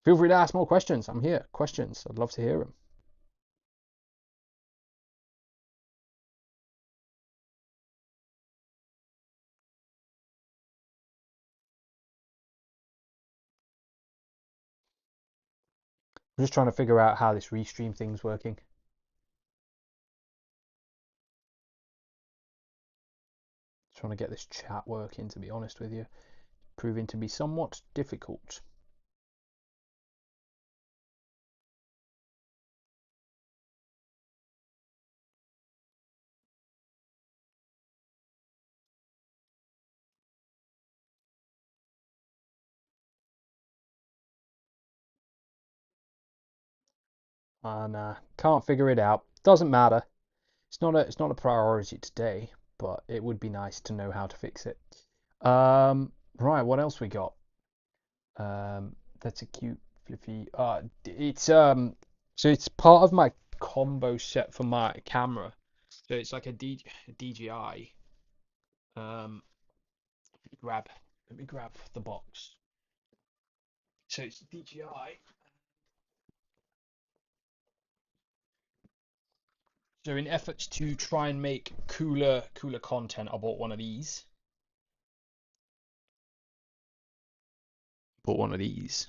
Feel free to ask more questions. I'm here. Questions. I'd love to hear them. I'm just trying to figure out how this restream thing's working. Trying to get this chat working, to be honest with you. Proving to be somewhat difficult. And can't figure it out. Doesn't matter. It's not a priority today, but it would be nice to know how to fix it. Right, what else we got? That's a cute flippy. So it's part of my combo set for my camera. So it's like a DJI. Um, grab. Let me grab the box. So it's DJI. So in efforts to try and make cooler content, I bought one of these. Bought one of these,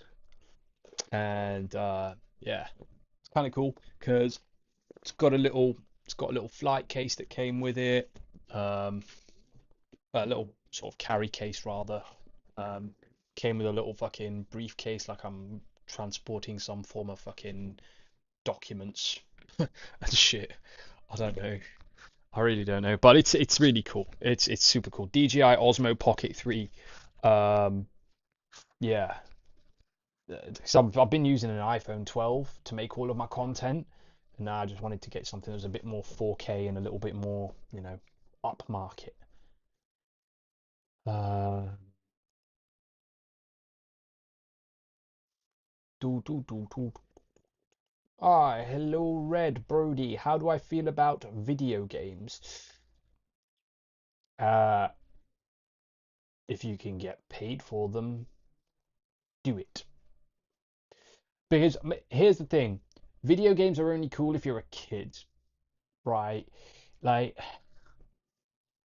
and yeah, it's kind of cool because it's got a little it's got a little flight case that came with it. Um, a little sort of carry case rather. Um, Came with a little fucking briefcase, like I'm transporting some form of fucking documents and shit. I don't know. I really don't know, but it's really cool. It's super cool. DJI Osmo Pocket 3. Um, yeah. So I've been using an iPhone 12 to make all of my content, and now I just wanted to get something that was a bit more 4K and a little bit more, upmarket. Uh, do. Ah, hello, Red Brody. How do I feel about video games? Uh, if you can get paid for them, do it. Because here's the thing, video games are only cool if you're a kid, right? Like,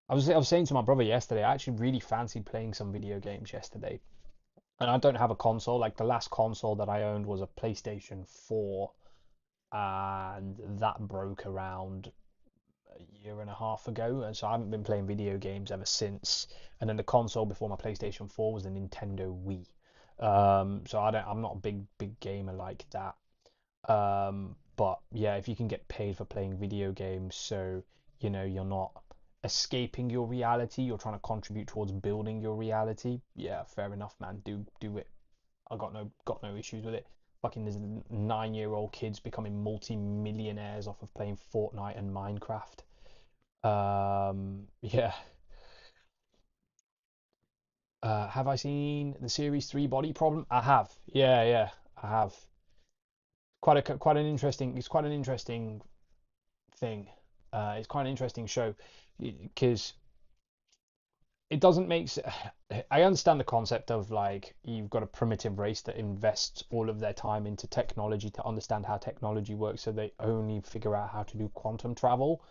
I was saying to my brother yesterday, I actually really fancied playing some video games yesterday. And I don't have a console. Like, the last console that I owned was a PlayStation 4, and that broke around a year and a half ago, and so I haven't been playing video games ever since. And then the console before my PlayStation 4 was the Nintendo Wii. So I'm not a big gamer like that. But yeah, if you can get paid for playing video games, so you're not escaping your reality, you're trying to contribute towards building your reality. Yeah, fair enough, man. Do it. I got no issues with it. fucking there's 9-year-old kids becoming multi-millionaires off of playing Fortnite and Minecraft. Yeah. Have I seen the Series 3 Body Problem? I have. Yeah, yeah, I have. Quite an interesting. It's quite an interesting thing. It's quite an interesting show because it doesn't make. I understand the concept of like you've got a primitive race that invests all of their time into technology to understand how technology works, so they only figure out how to do quantum travel.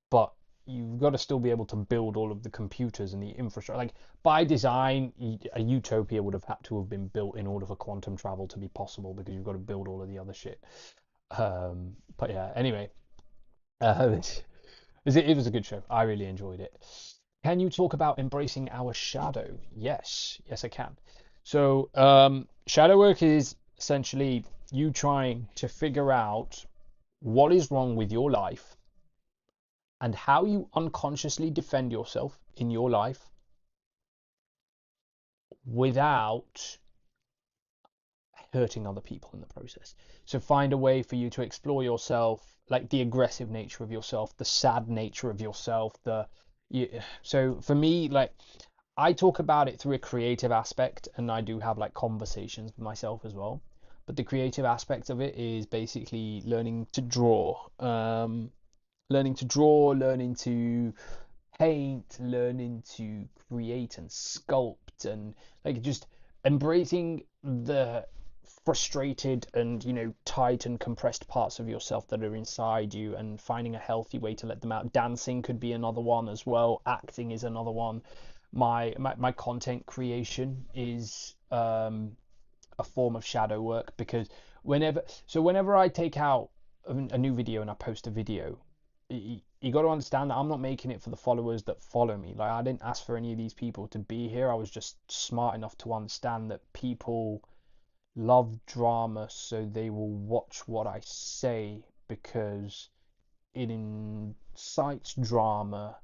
But you've got to still be able to build all of the computers and the infrastructure. Like by design, a utopia would have had to have been built in order for quantum travel to be possible because you've got to build all of the other shit. But yeah, anyway, it was a good show. I really enjoyed it. Can you talk about embracing our shadow? Yes, yes, I can. So, shadow work is essentially you trying to figure out what is wrong with your life and how you unconsciously defend yourself in your life without hurting other people in the process. So find a way for you to explore yourself, like the aggressive nature of yourself, the sad nature of yourself, so for me, like I talk about it through a creative aspect, and I do have like conversations with myself as well. But the creative aspect of it is basically learning to draw, learning to paint, learning to create and sculpt, and like just embracing the frustrated and tight and compressed parts of yourself that are inside you and finding a healthy way to let them out. Dancing could be another one as well. Acting is another one. My content creation is a form of shadow work because whenever I take out a new video and I post a video, you got to understand that I'm not making it for the followers that follow me. Like I didn't ask for any of these people to be here. I was just smart enough to understand that people love drama, so they will watch what I say because it incites drama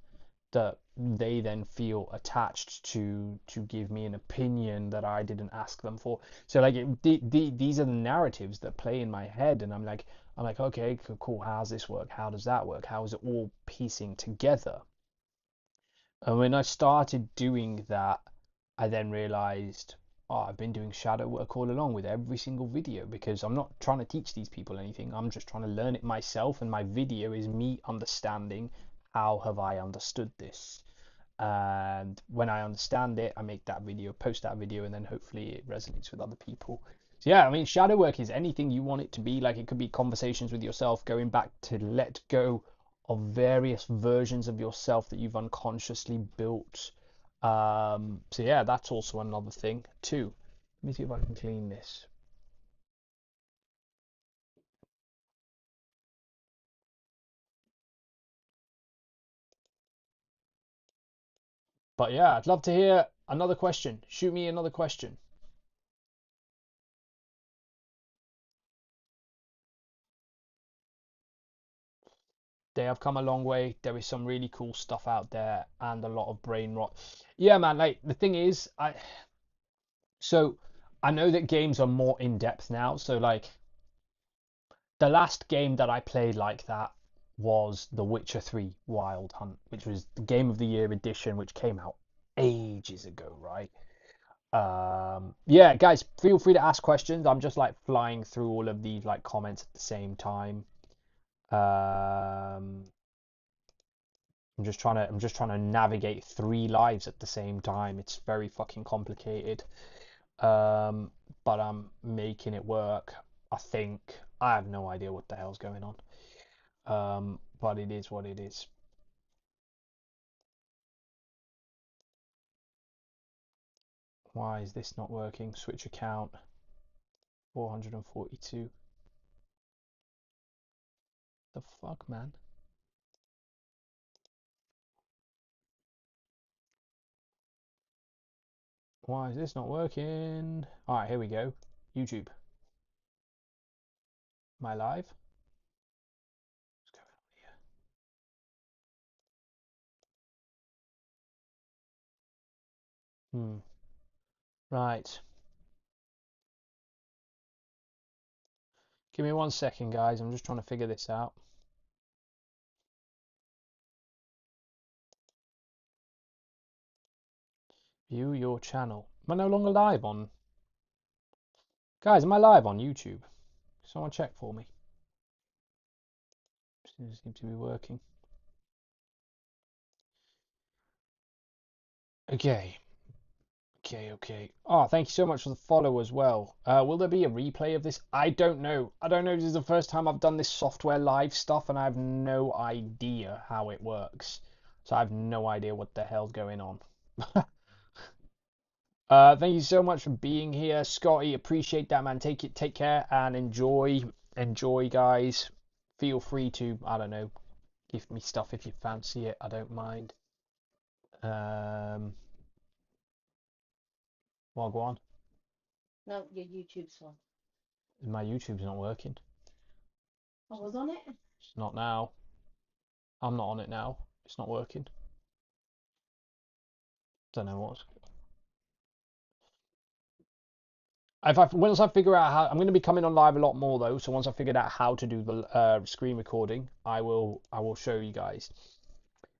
that they then feel attached to give me an opinion that I didn't ask them for. So like these are the narratives that play in my head, and I'm like, okay, cool. How's this work? How does that work? How is it all piecing together? And when I started doing that, I then realized, oh, I've been doing shadow work all along with every single video because I'm not trying to teach these people anything. I'm just trying to learn it myself, and my video is me understanding how have I understood this. And when I understand it, I make that video, post that video, and then hopefully it resonates with other people. So yeah, I mean, shadow work is anything you want it to be. Like it could be conversations with yourself, going back to let go of various versions of yourself that you've unconsciously built. So yeah, that's also another thing too. Let me see if I can clean this. But yeah, I'd love to hear another question. Shoot me another question. They have come a long way. There is some really cool stuff out there and a lot of brain rot. Yeah, man, like the thing is, so I know that games are more in depth now. So like the last game that I played like that was The Witcher 3 Wild Hunt, which was the Game of the Year edition, which came out ages ago, right? Yeah, guys, feel free to ask questions. I'm just like flying through all of these like comments at the same time. Um, I'm just trying to navigate three lives at the same time. It's very fucking complicated. Um, but I'm making it work. I think I have no idea what the hell's going on. But it is what it is. Why is this not working? Switch account 442. The fuck, man? Why is this not working? Alright, here we go. YouTube. Am I live? What's going on here? Hmm. Right. Give me 1 second, guys. I'm just trying to figure this out. View your channel. Am I no longer live on... Guys, am I live on YouTube? Someone check for me. Seems to be working. Okay. Okay. Oh, thank you so much for the follow as well. Will there be a replay of this? I don't know. This is the first time I've done this software live stuff, and I have no idea how it works. So I have no idea what the hell's going on. Thank you so much for being here, Scotty. Appreciate that, man. Take care, and enjoy, guys. Feel free to, I don't know, give me stuff if you fancy it. I don't mind. Well, go on. No, your YouTube's one. My YouTube's not working. I was on it. It's not now. I'm not on it now. It's not working. Don't know what's. Once I figure out how, I'm going to be coming on live a lot more though. So once I figured out how to do the screen recording, I will show you guys.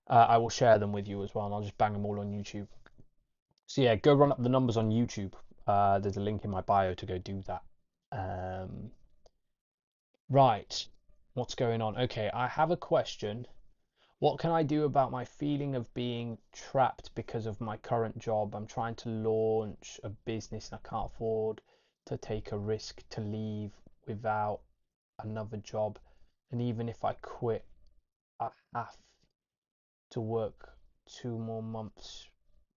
I will share them with you as well, and I'll just bang them all on YouTube. So yeah, go run up the numbers on YouTube. There's a link in my bio to go do that. Right, what's going on? Okay, I have a question. What can I do about my feeling of being trapped because of my current job? I'm trying to launch a business and I can't afford to take a risk to leave without another job. And even if I quit, I have to work 2 more months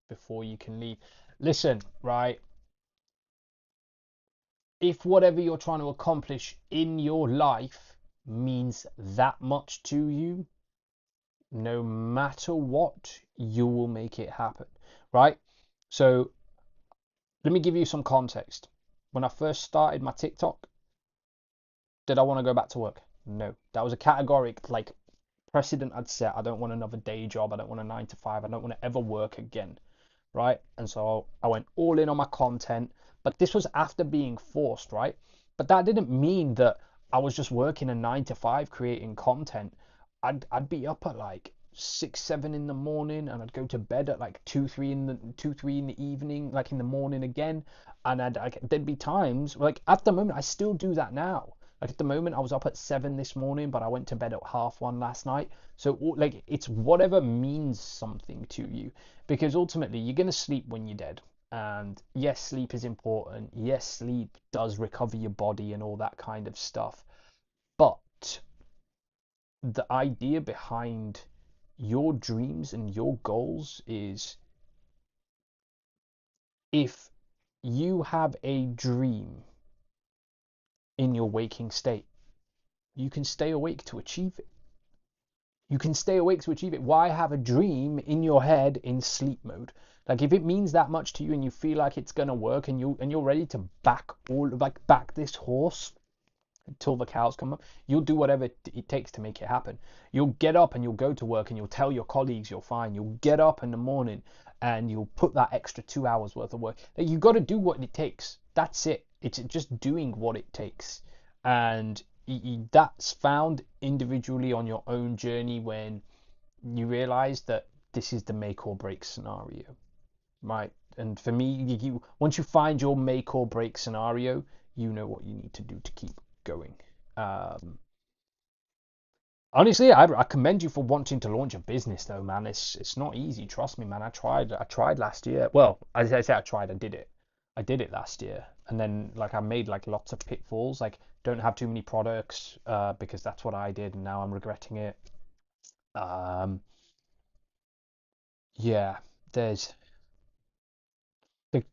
before you can leave. Listen, right? If whatever you're trying to accomplish in your life means that much to you, no matter what, you will make it happen, right? So let me give you some context. When I first started my TikTok, did I want to go back to work? No. That was a categoric like precedent I'd set. I don't want another day job. I don't want a 9 to 5. I don't want to ever work again, right? And so I went all in on my content, but this was after being forced, right? But that didn't mean that I was just working a 9 to 5 creating content. I'd be up at like 6, 7 in the morning, and I'd go to bed at like 2, 3 in the evening, like in the morning again. And there'd be times like at the moment I still do that now. Like at the moment I was up at 7 this morning, but I went to bed at 1:30 last night. So like it's whatever means something to you, because ultimately you're gonna sleep when you're dead. And yes, sleep is important. Yes, sleep does recover your body and all that kind of stuff. But the idea behind your dreams and your goals is, if you have a dream in your waking state, you can stay awake to achieve it. You can stay awake to achieve it. Why have a dream in your head in sleep mode? Like if it means that much to you and you feel like it's gonna work, and you're ready to back this horse until the cows come up, you'll do whatever it takes to make it happen. You'll get up and you'll go to work and you'll tell your colleagues you're fine. You'll get up in the morning and you'll put that extra 2 hours worth of work. You've got to do what it takes. That's it. It's just doing what it takes. And that's found individually on your own journey when you realize that this is the make or break scenario, right? And for me, once you find your make or break scenario, you know what you need to do to keep going. Um, Honestly, I commend you for wanting to launch a business, though, man. It's not easy. Trust me, man. I tried last year. Well, as I say, I tried. I did it. I did it last year, and then like I made like lots of pitfalls. Like don't have too many products, because that's what I did, and now I'm regretting it. Um, yeah, there's the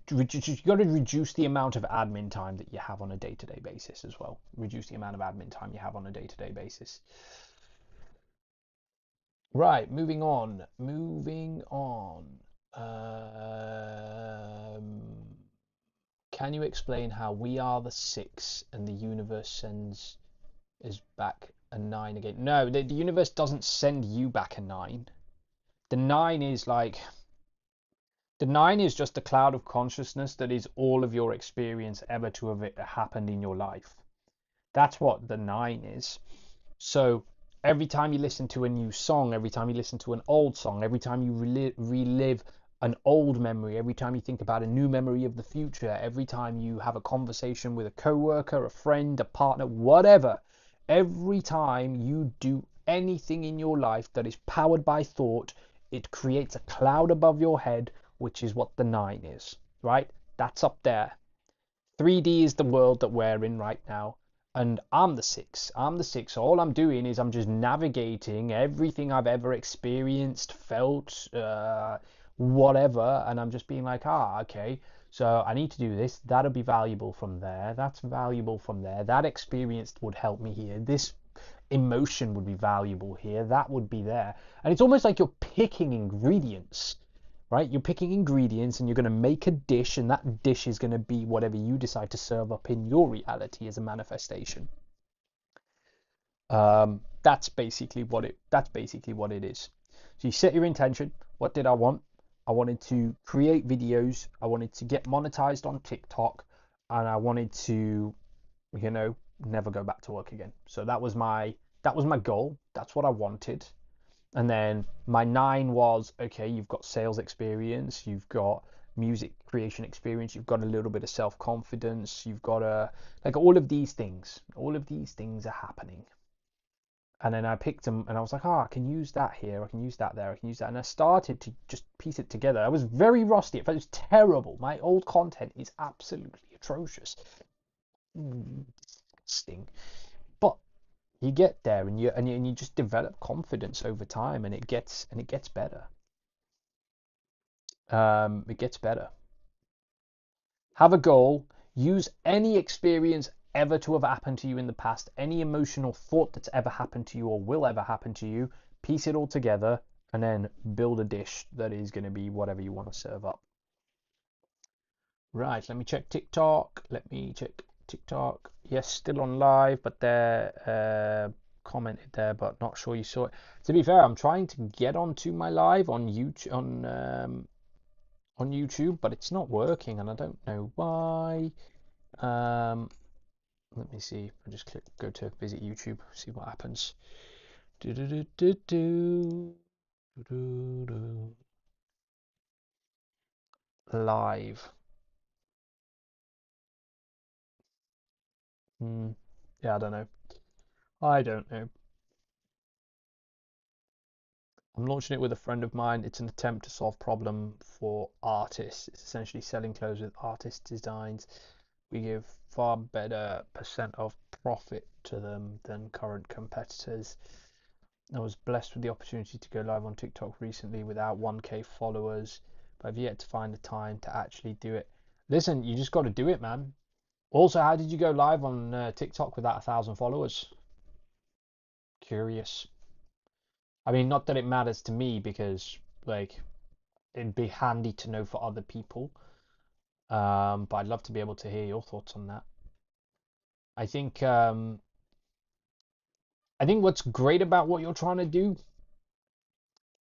you got to reduce the amount of admin time that you have on a day-to-day basis as well. Reduce the amount of admin time you have on a day-to-day basis. Right, moving on. Moving on. Can you explain how we are the six and the universe sends us back a nine again? No, the universe doesn't send you back a nine. The nine is like the nine is just a cloud of consciousness that is all of your experience ever to have happened in your life. That's what the 9 is. So every time you listen to a new song, every time you listen to an old song, every time you relive an old memory, every time you think about a new memory of the future, every time you have a conversation with a coworker, a friend, a partner, whatever, every time you do anything in your life that is powered by thought, it creates a cloud above your head, which is what the 9 is, right? That's up there. 3D is the world that we're in right now. And I'm the 6. I'm the 6. So all I'm doing is I'm just navigating everything I've ever experienced, felt, whatever. And I'm just being like, okay. So I need to do this. That'll be valuable from there. That's valuable from there. That experience would help me here. This emotion would be valuable here. That would be there. And it's almost like you're picking ingredients, right? You're picking ingredients and you're going to make a dish, and that dish is going to be whatever you decide to serve up in your reality as a manifestation. That's basically what it is. So you set your intention. What did I want? I wanted to create videos. I wanted to get monetized on TikTok, and I wanted to, you know, never go back to work again. So that was my goal. That's what I wanted. And then my 9 was, okay, you've got sales experience, you've got music creation experience, you've got a little bit of self-confidence, you've got like all of these things. All of these things are happening. And then I picked them and I was like, I can use that here, I can use that there, I can use that. And I started to just piece it together. I was very rusty. It was terrible. My old content is absolutely atrocious. Disgusting. But you get there and you just develop confidence over time, and it gets better. It gets better. Have a goal. Use any experience ever to have happened to you in the past, any emotional thought that's ever happened to you or will ever happen to you, piece it all together, and then build a dish that is going to be whatever you want to serve up. Right, let me check TikTok. Let me check TikTok. Yes, still on live, but they're commented there, but not sure you saw it. To be fair, I'm trying to get onto my live on YouTube on YouTube, but it's not working, and I don't know why. Um, Let me see. I just go to visit YouTube, see what happens. Do do do do do do do. Live. Hmm. Yeah, I don't know. I don't know. I'm launching it with a friend of mine. It's an attempt to solve problem for artists. It's essentially selling clothes with artist designs. We give far better percent of profit to them than current competitors. I was blessed with the opportunity to go live on TikTok recently without 1K followers, but I've yet to find the time to actually do it. Listen, you just got to do it, man. Also, how did you go live on TikTok without 1,000 followers? Curious. I mean, not that it matters to me because, like, it'd be handy to know for other people. But I'd love to be able to hear your thoughts on that. I think um, I think what's great about what you're trying to do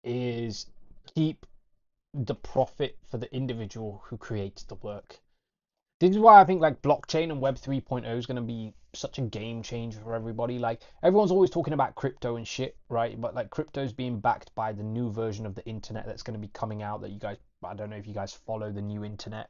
is keep the profit for the individual who creates the work. This is why I think like blockchain and Web 3.0 is going to be such a game changer for everybody. Like everyone's always talking about crypto and shit, right? But like crypto is being backed by the new version of the internet that's going to be coming out that you guys, I don't know if you guys follow the new internet.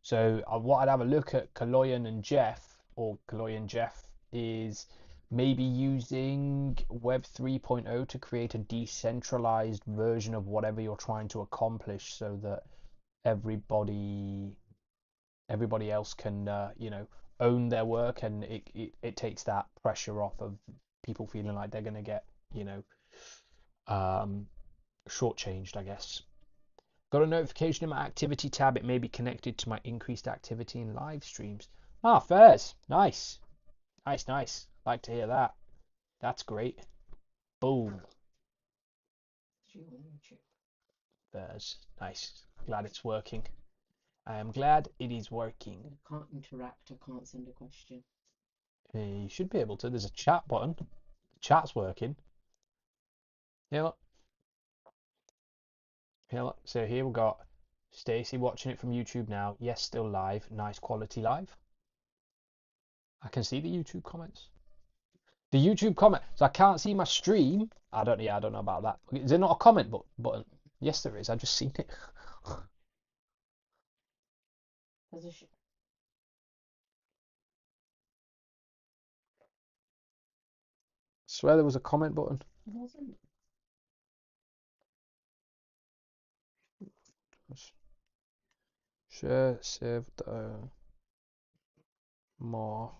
So what I'd have a look at Kaloyan and Jeff, or Kaloyan Jeff, is maybe using Web 3.0 to create a decentralized version of whatever you're trying to accomplish so that everybody everybody else can own their work, and it takes that pressure off of people feeling like they're going to get um, shortchanged, I guess. Got a notification in my activity tab. It may be connected to my increased activity in live streams. Fairs. Nice. Nice, nice. Like to hear that. That's great. Boom. Fairs. Nice. Glad it's working. I am glad it is working. I can't interact. I can't send a question. You should be able to. There's a chat button. The chat's working. Yeah, look. Here, look. So here we got Stacey watching it from YouTube now. Yes, still live. Nice quality live. I can see the YouTube comments. The YouTube comment. So I can't see my stream. I don't. Yeah, I don't know about that. Is there not a comment button? Yes, there is. I just seen it. There's a sh Swear there was a comment button. wasn't. Share, save, more.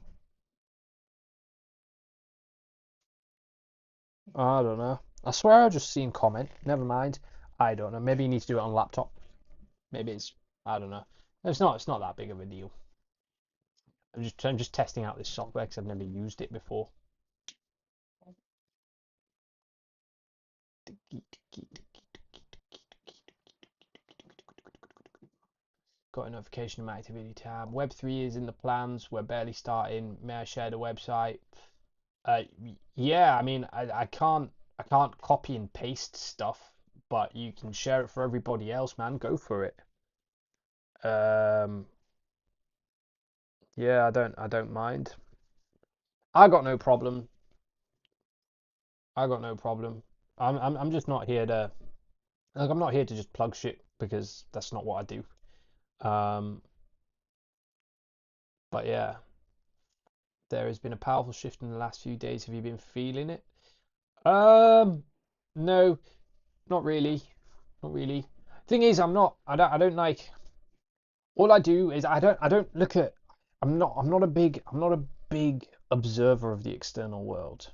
I don't know. I swear I just seen comment. Never mind. I don't know. Maybe you need to do it on laptop. Maybe it's. I don't know. It's not. It's not that big of a deal. I'm just testing out this software because I've never used it before. Got a notification in my activity tab. Web3 is in the plans. We're barely starting. May I share the website? Uh, yeah. I mean, I can't copy and paste stuff, but you can share it for everybody else, man. Go for it. Um, yeah. I don't mind. I got no problem. I got no problem. I'm just not here to I'm not here to just plug shit because that's not what I do. Um, but yeah, there has been a powerful shift in the last few days. Have you been feeling it? Um, no, not really. Not really. Thing is, I don't like. All I do is I don't look at. I'm not a big observer of the external world.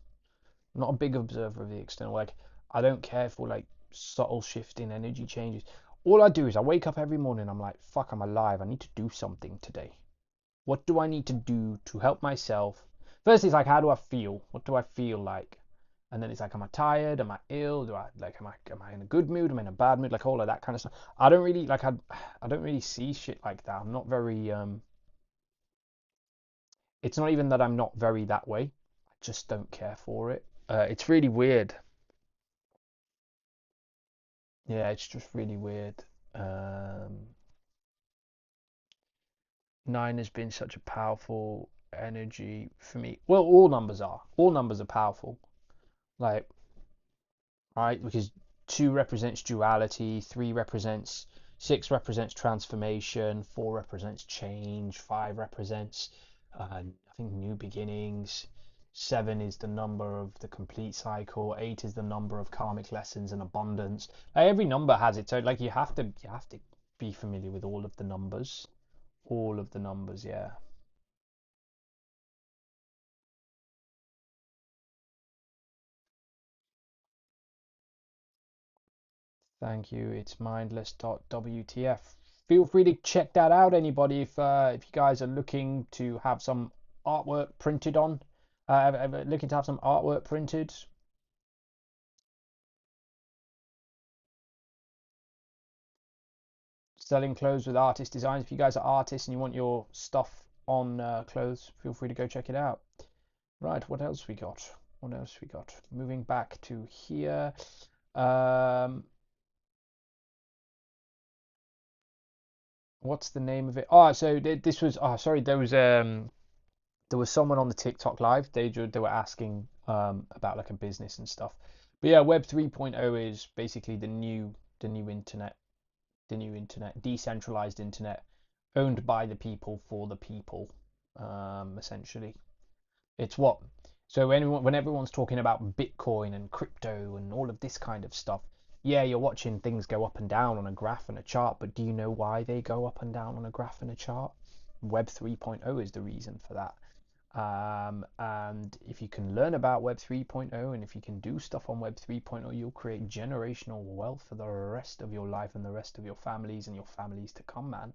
I'm not a big observer of the external. Like I don't care for like subtle shift in energy changes. All I do is I wake up every morning. I'm like, fuck, I'm alive. I need to do something today. What do I need to do to help myself? First, it's like, how do I feel? What do I feel like? And then it's like, am I tired? Am I ill? Do I like, am I in a good mood? Am I in a bad mood? Like all of that kind of stuff. I don't really like, I don't really see shit like that. I'm not very. It's not even that I'm not very that way. I just don't care for it. It's really weird. Yeah, it's just really weird. Um, Nine has been such a powerful energy for me. Well, all numbers are. All numbers are powerful. Like, right? Because two represents duality, three represents, six represents transformation, four represents change, five represents, I think, new beginnings. Seven is the number of the complete cycle. Eight is the number of karmic lessons and abundance. Like every number has its own. Like you have to be familiar with all of the numbers. All of the numbers, yeah. Thank you. It's mindless.wtf. Feel free to check that out, anybody, if you guys are looking to have some artwork printed on, looking to have some artwork printed. Selling clothes with artist designs. If you guys are artists and you want your stuff on clothes, feel free to go check it out. Right, what else we got? What else we got? Moving back to here. Um, what's the name of it? Oh, so this was. Oh, sorry. There was someone on the TikTok live. They were asking about like a business and stuff. But yeah, Web 3.0 is basically the new internet, decentralized internet, owned by the people for the people, essentially. It's what. So when everyone's talking about Bitcoin and crypto and all of this kind of stuff, yeah, you're watching things go up and down on a graph and a chart, but do you know why they go up and down on a graph and a chart? Web 3.0 is the reason for that. And if you can learn about Web 3.0 and if you can do stuff on Web 3.0, you'll create generational wealth for the rest of your life and the rest of your families and your families to come, man.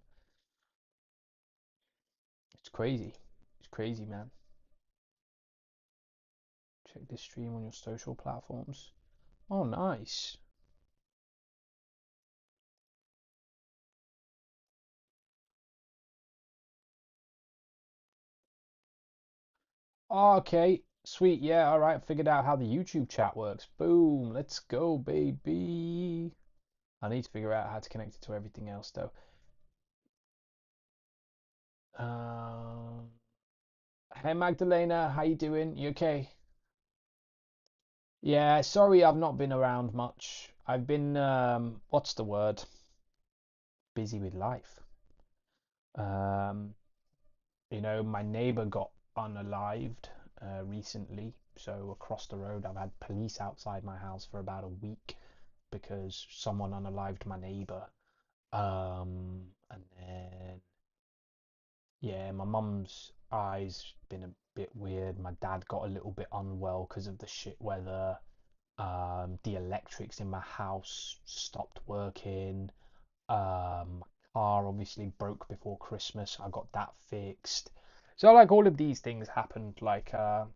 It's crazy. It's crazy, man. Check this stream on your social platforms. Oh, nice. Oh, okay, sweet. Yeah, all right. Figured out how the YouTube chat works. Boom. Let's go, baby. I need to figure out how to connect it to everything else, though. Um, Hey Magdalena, how you doing? You okay? Yeah, sorry I've not been around much. I've been what's the word? Busy with life. Um, my neighbor got unalived recently, so across the road I've had police outside my house for about a week because someone unalived my neighbor. And then yeah, my mum's eyes been a bit weird. My dad got a little bit unwell because of the shit weather. The electrics in my house stopped working. My car obviously broke before Christmas. I got that fixed. So like all of these things happened, and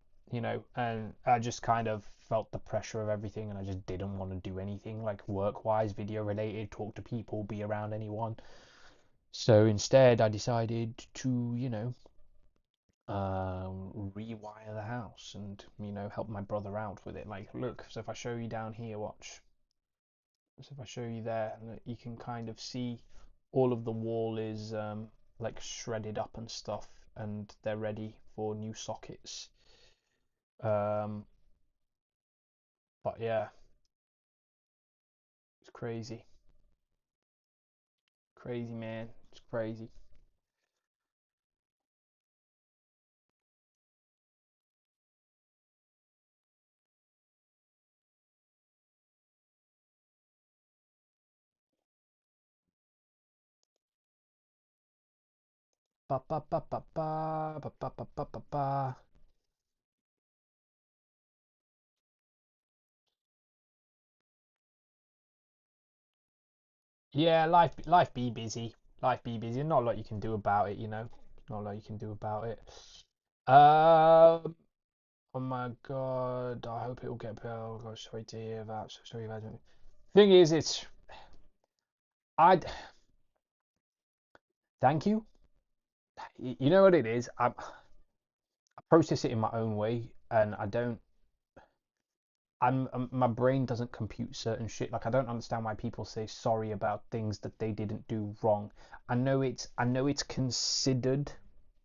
I just kind of felt the pressure of everything, and I just didn't want to do anything like work-wise, video related, talk to people, be around anyone. So instead, I decided to, rewire the house and help my brother out with it. Like, look, so if I show you down here, watch. So if I show you there, you can kind of see all of the wall is like shredded up and stuff, and they're ready for new sockets. Um, but yeah, it's crazy, crazy man, it's crazy. Ba ba ba ba ba ba ba ba ba ba ba. Yeah, life be busy. Life be busy. Not a lot you can do about it, Not a lot you can do about it. Um, oh my God, I hope it will get better. Oh God, sorry to hear that. So sorry about it. Thing is, I thank you. You know what it is? I process it in my own way, and I don't. My brain doesn't compute certain shit. Like I don't understand why people say sorry about things that they didn't do wrong. I know it's considered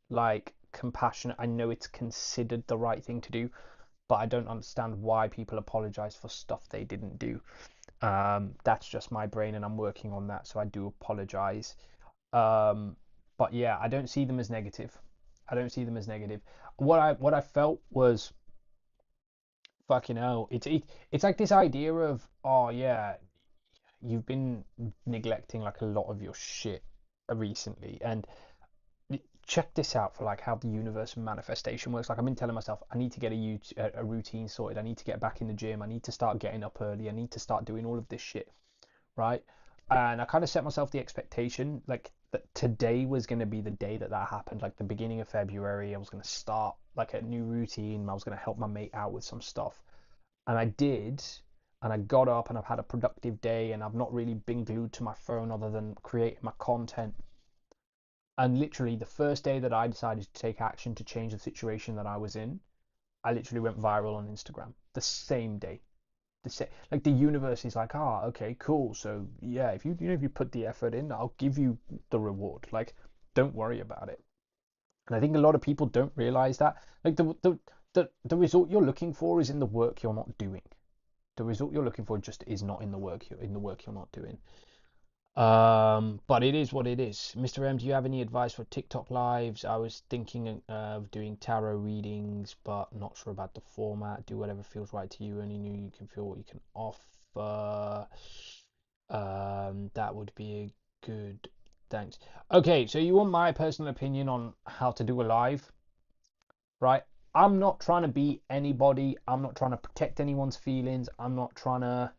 like compassionate. I know it's considered the right thing to do, but I don't understand why people apologize for stuff they didn't do. That's just my brain, and I'm working on that, so I do apologize. Um, but yeah, I don't see them as negative. I don't see them as negative. What I felt was fucking hell. It's like this idea of, oh yeah, you've been neglecting like a lot of your shit recently, and check this out for like how the universe manifestation works. Like I've been telling myself, I need to get a routine sorted. I need to get back in the gym. I need to start getting up early. I need to start doing all of this shit, right? And I kind of set myself the expectation like that today was going to be the day that that happened. Like the beginning of February, I was going to start like a new routine. I was going to help my mate out with some stuff, and I did. And I got up and I've had a productive day, and I've not really been glued to my phone other than creating my content. And literally, the first day that I decided to take action to change the situation that I was in, I literally went viral on Instagram the same day. Like the universe is like, ah, okay, cool. So yeah, if you put the effort in, I'll give you the reward. Like, don't worry about it. And I think a lot of people don't realize that. Like the result you're looking for is in the work you're not doing. The result you're looking for just is not in the work you're not doing. But it is what it is. Mr. M, do you have any advice for TikTok lives? I was thinking of doing tarot readings, but not sure about the format. Do whatever feels right to you. Only knew you can feel what you can offer. That would be a good. Thanks. Okay, so you want my personal opinion on how to do a live, right? I'm not trying to be anybody. I'm not trying to protect anyone's feelings. I'm not trying to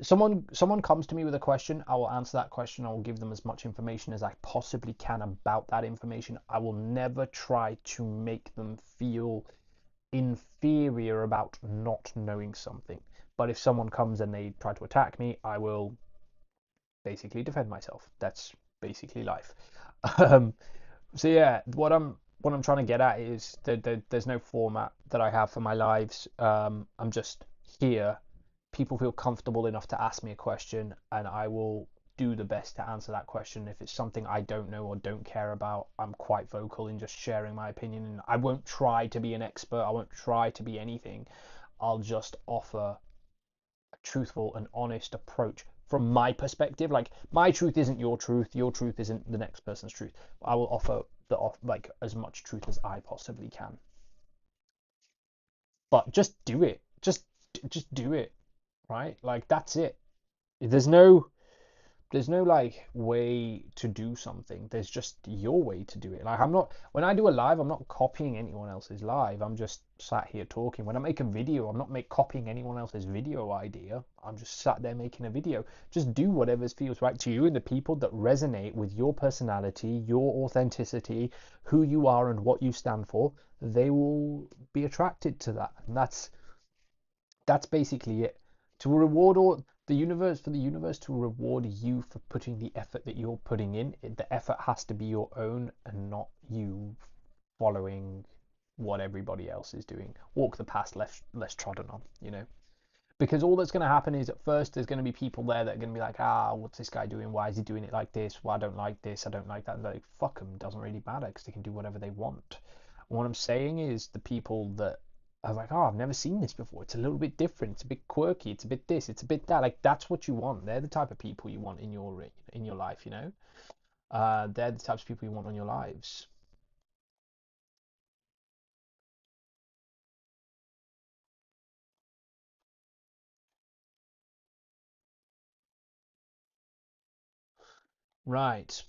someone comes to me with a question, I will answer that question. I will give them as much information as I possibly can about that information. I will never try to make them feel inferior about not knowing something. But if someone comes and they try to attack me, I will basically defend myself. That's basically life. Um, so yeah, what I'm trying to get at is that there's no format that I have for my lives. I'm just here. People feel comfortable enough to ask me a question, and I will do the best to answer that question. If it's something I don't know or don't care about, I'm quite vocal in just sharing my opinion, and I won't try to be an expert. I won't try to be anything. I'll just offer a truthful and honest approach from my perspective. Like, my truth isn't your truth isn't the next person's truth. I will offer like as much truth as I possibly can. But just do it. Just do it, right? Like, that's it. There's no like way to do something. There's just your way to do it. Like, I'm not, when I do a live, I'm not copying anyone else's live. I'm just sat here talking. When I make a video, I'm not copying anyone else's video idea. I'm just sat there making a video. Just do whatever feels right to you, and the people that resonate with your personality, your authenticity, who you are and what you stand for, they will be attracted to that. And that's basically it. To reward all the universe, for the universe to reward you for putting the effort that you're putting in, the effort has to be your own and not you following what everybody else is doing. Walk the path less trodden on, because all that's going to happen is, at first, there's going to be people there that are going to be like, what's this guy doing? Why is he doing it like this? Well, I don't like this, I don't like that. And like, fuck them, doesn't really matter, because they can do whatever they want. And what I'm saying is, the people that are like, I've never seen this before, it's a little bit different, it's a bit quirky, it's a bit this, it's a bit that, like, that's what you want. They're the type of people you want in your life, they're the types of people you want on your lives. Right,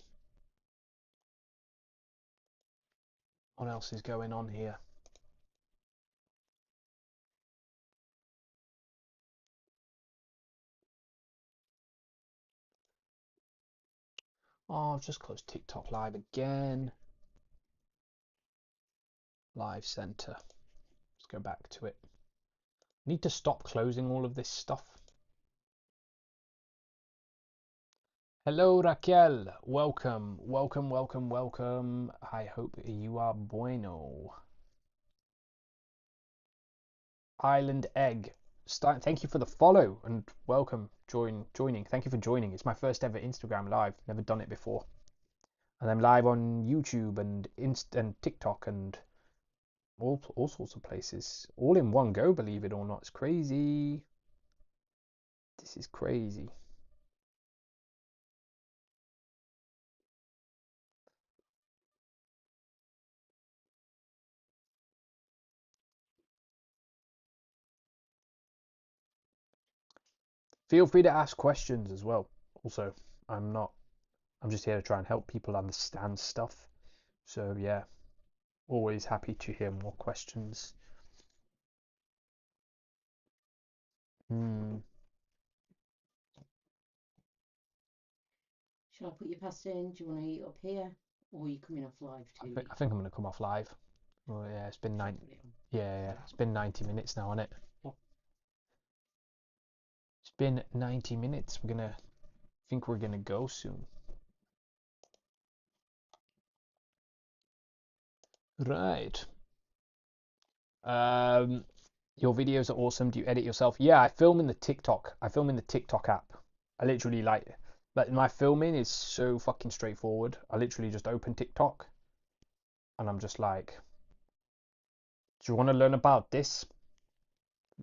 what else is going on here? I've just closed TikTok live again. Live center. Let's go back to it. Need to stop closing all of this stuff. Hello, Raquel. Welcome, welcome, welcome, welcome. I hope you are bueno. Island Egg. Thank you for the follow and welcome. Joining. Thank you for joining. It's my first ever Instagram live. Never done it before. And I'm live on YouTube and and TikTok and all sorts of places. All in one go, believe it or not. It's crazy. This is crazy. Feel free to ask questions as well. Also, I'm not, I'm just here to try and help people understand stuff. So, yeah, always happy to hear more questions. Hmm. Shall I put your pasta in? Do you want to eat up here? Or are you coming off live too? I think I'm going to come off live. Well, yeah, it's been yeah, it's been 90 minutes now, hasn't it? It's been 90 minutes. Think we're gonna go soon. Right. Um, your videos are awesome. Do you edit yourself? Yeah, I film in the TikTok. I film in the TikTok app. I literally like my filming is so fucking straightforward. I literally just open TikTok and I'm just like, do you want to learn about this?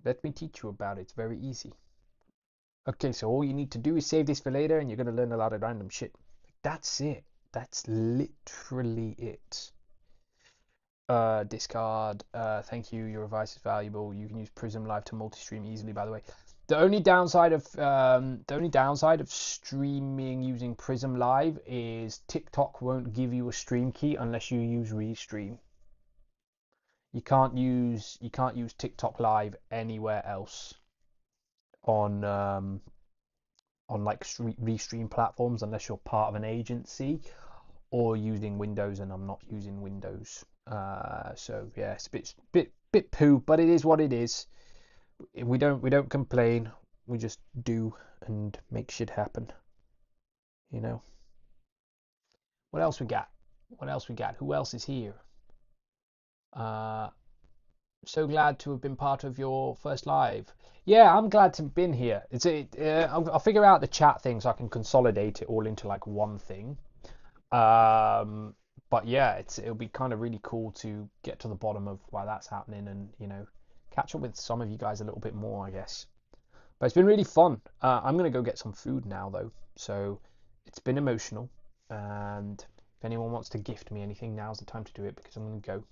Let me teach you about it. It's very easy. Okay, so all you need to do is save this for later and you're gonna learn a lot of random shit. That's it. That's literally it. Discard. Thank you. Your advice is valuable. You can use Prism Live to multi-stream easily. By the way, the only downside of streaming using Prism Live is TikTok won't give you a stream key unless you use Restream. You can't use TikTok Live anywhere else on like Restream platforms unless you're part of an agency or using Windows, and I'm not using Windows. So yeah, it's a bit poo, but it is what it is. We don't complain. We just do and make shit happen. You know. What else we got? What else we got? Who else is here? Uh, So glad to have been part of your first live. Yeah, I'm glad to have been here. I'll figure out the chat thing so I can consolidate it all into like one thing. Um, but yeah, it'll be kind of really cool to get to the bottom of why that's happening and catch up with some of you guys a little bit more, I guess. But it's been really fun. I'm gonna go get some food now though, so it's been emotional. And if anyone wants to gift me anything, now's the time to do it because I'm gonna go.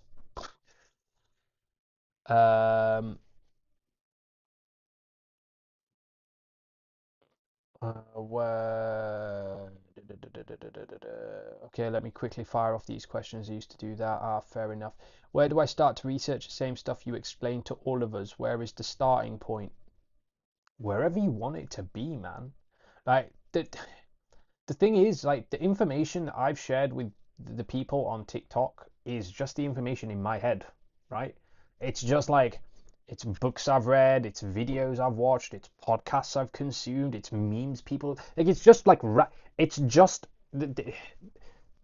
Where... Okay, let me quickly fire off these questions. I used to do that. Ah, fair enough. Where do I start to research the same stuff you explained to all of us? Where is the starting point? Wherever you want it to be, man. Like the thing is, like the information I've shared with the people on TikTok is just the information in my head, right? It's just like it's books I've read, it's videos I've watched, it's podcasts I've consumed, it's memes people like. It's just like it's just the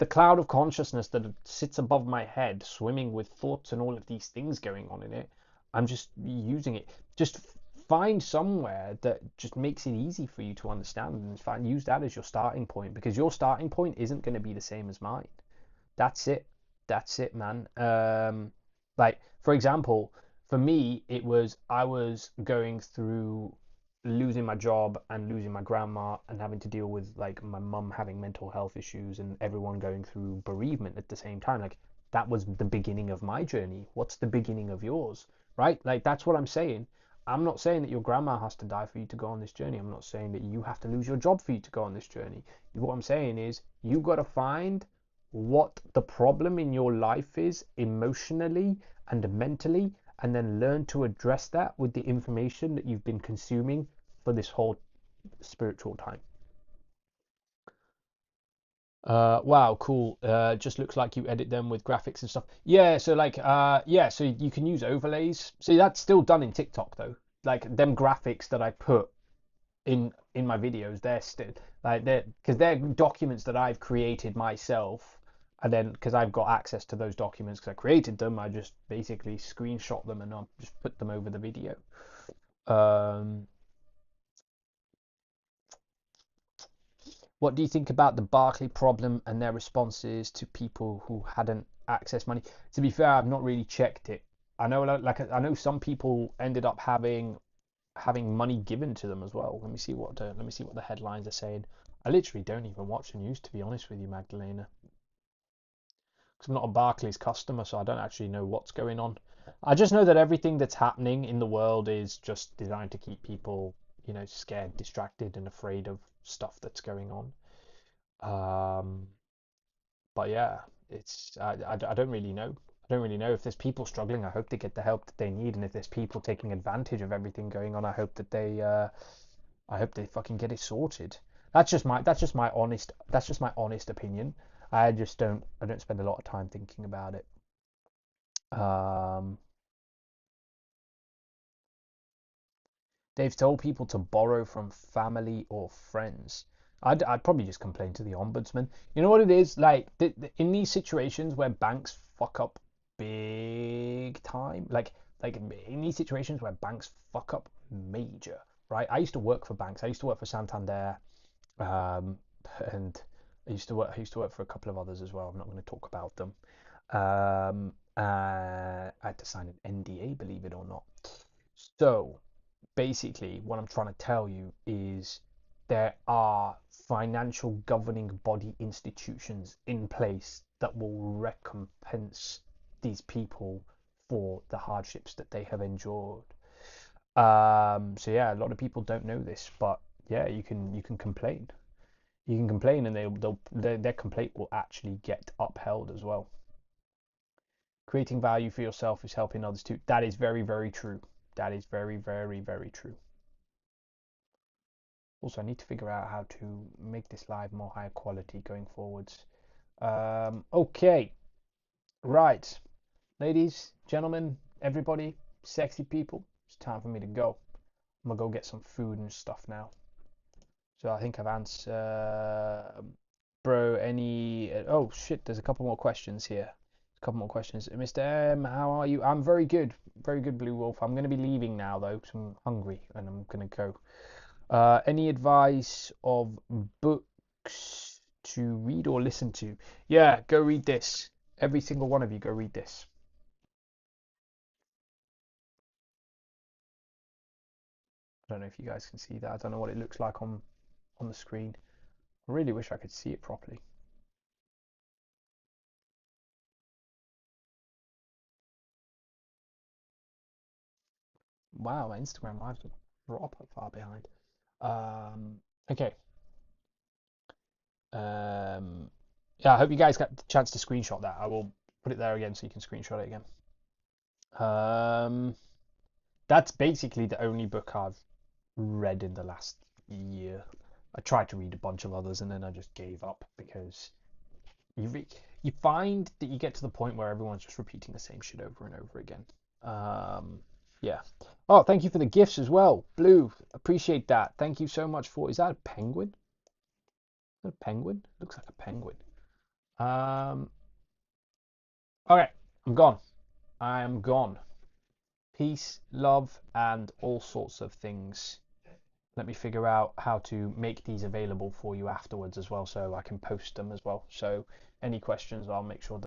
cloud of consciousness that sits above my head, swimming with thoughts and all of these things going on in it. I'm just using it. Just find somewhere that just makes it easy for you to understand and use that as your starting point because your starting point isn't going to be the same as mine. That's it. That's it, man. Like for example, for me, I was going through losing my job and losing my grandma and having to deal with like my mum having mental health issues and everyone going through bereavement at the same time. Like that was the beginning of my journey. What's the beginning of yours? Right? Like that's what I'm saying. I'm not saying that your grandma has to die for you to go on this journey. I'm not saying that you have to lose your job for you to go on this journey. What I'm saying is you got to find what the problem in your life is emotionally and mentally, and then learn to address that with the information that you've been consuming for this whole spiritual time. Wow, cool. Just looks like you edit them with graphics and stuff. Yeah, so like, yeah, so you can use overlays. See, that's still done in TikTok though. Like them graphics that I put in my videos, they're still like they're documents that I've created myself, and then because I've got access to those documents because I created them, I just basically screenshot them and I'll just put them over the video. Um, what do you think about the Barclay problem and their responses to people who hadn't accessed money? To be fair, I've not really checked it. I know like I know some people ended up having money given to them as well. Let me see what the headlines are saying. I literally don't even watch the news to be honest with you, Magdalena, because I'm not a Barclays customer, so I don't actually know what's going on. I just know that everything that's happening in the world is just designed to keep people, scared, distracted, and afraid of stuff that's going on. Um, but yeah, I don't really know. I don't really know if there's people struggling. I hope they get the help that they need, and if there's people taking advantage of everything going on, I hope they fucking get it sorted. That's just my honest opinion. I don't spend a lot of time thinking about it. Um, they've told people to borrow from family or friends. I'd probably just complain to the ombudsman. You know what it is like in these situations where banks fuck up big time, like in these situations where banks fuck up major, right? I used to work for banks. I used to work for Santander. Um, and I used to work for a couple of others as well. I'm not going to talk about them. I had to sign an NDA, believe it or not. So basically, what I'm trying to tell you is there are financial governing body institutions in place that will recompense these people for the hardships that they have endured. So yeah, a lot of people don't know this, but yeah, you can complain. You can complain, and their complaint will actually get upheld as well. Creating value for yourself is helping others too. That is very, very true. That is very, very, very true. Also, I need to figure out how to make this live more high quality going forwards. Okay, right, ladies, gentlemen, everybody, sexy people, it's time for me to go. I'm gonna go get some food and stuff now. So I think I've answered. Bro, any. Oh shit, there's a couple more questions here. couple more questions. Mr. M, how are you? I'm very good. Very good, Blue Wolf. I'm going to be leaving now, though, because I'm hungry and I'm going to go. Any advice of books to read or listen to? Yeah, go read this. Every single one of you, go read this. I don't know if you guys can see that. I don't know what it looks like on the screen. I really wish I could see it properly. Wow, my Instagram live's proper far behind. Okay. Yeah, I hope you guys got the chance to screenshot that. I will put it there again so you can screenshot it again. Um, that's basically the only book I've read in the last year. I tried to read a bunch of others and then I just gave up because you find that you get to the point where everyone's just repeating the same shit over and over again. Yeah. Oh, thank you for the gifts as well, Blue. Appreciate that. Thank you so much for. Is that a penguin? Is that a penguin? Looks like a penguin. Um. Okay, I'm gone. I am gone. Peace, love, and all sorts of things. Let me figure out how to make these available for you afterwards as well, so I can post them as well. So any questions, I'll make sure that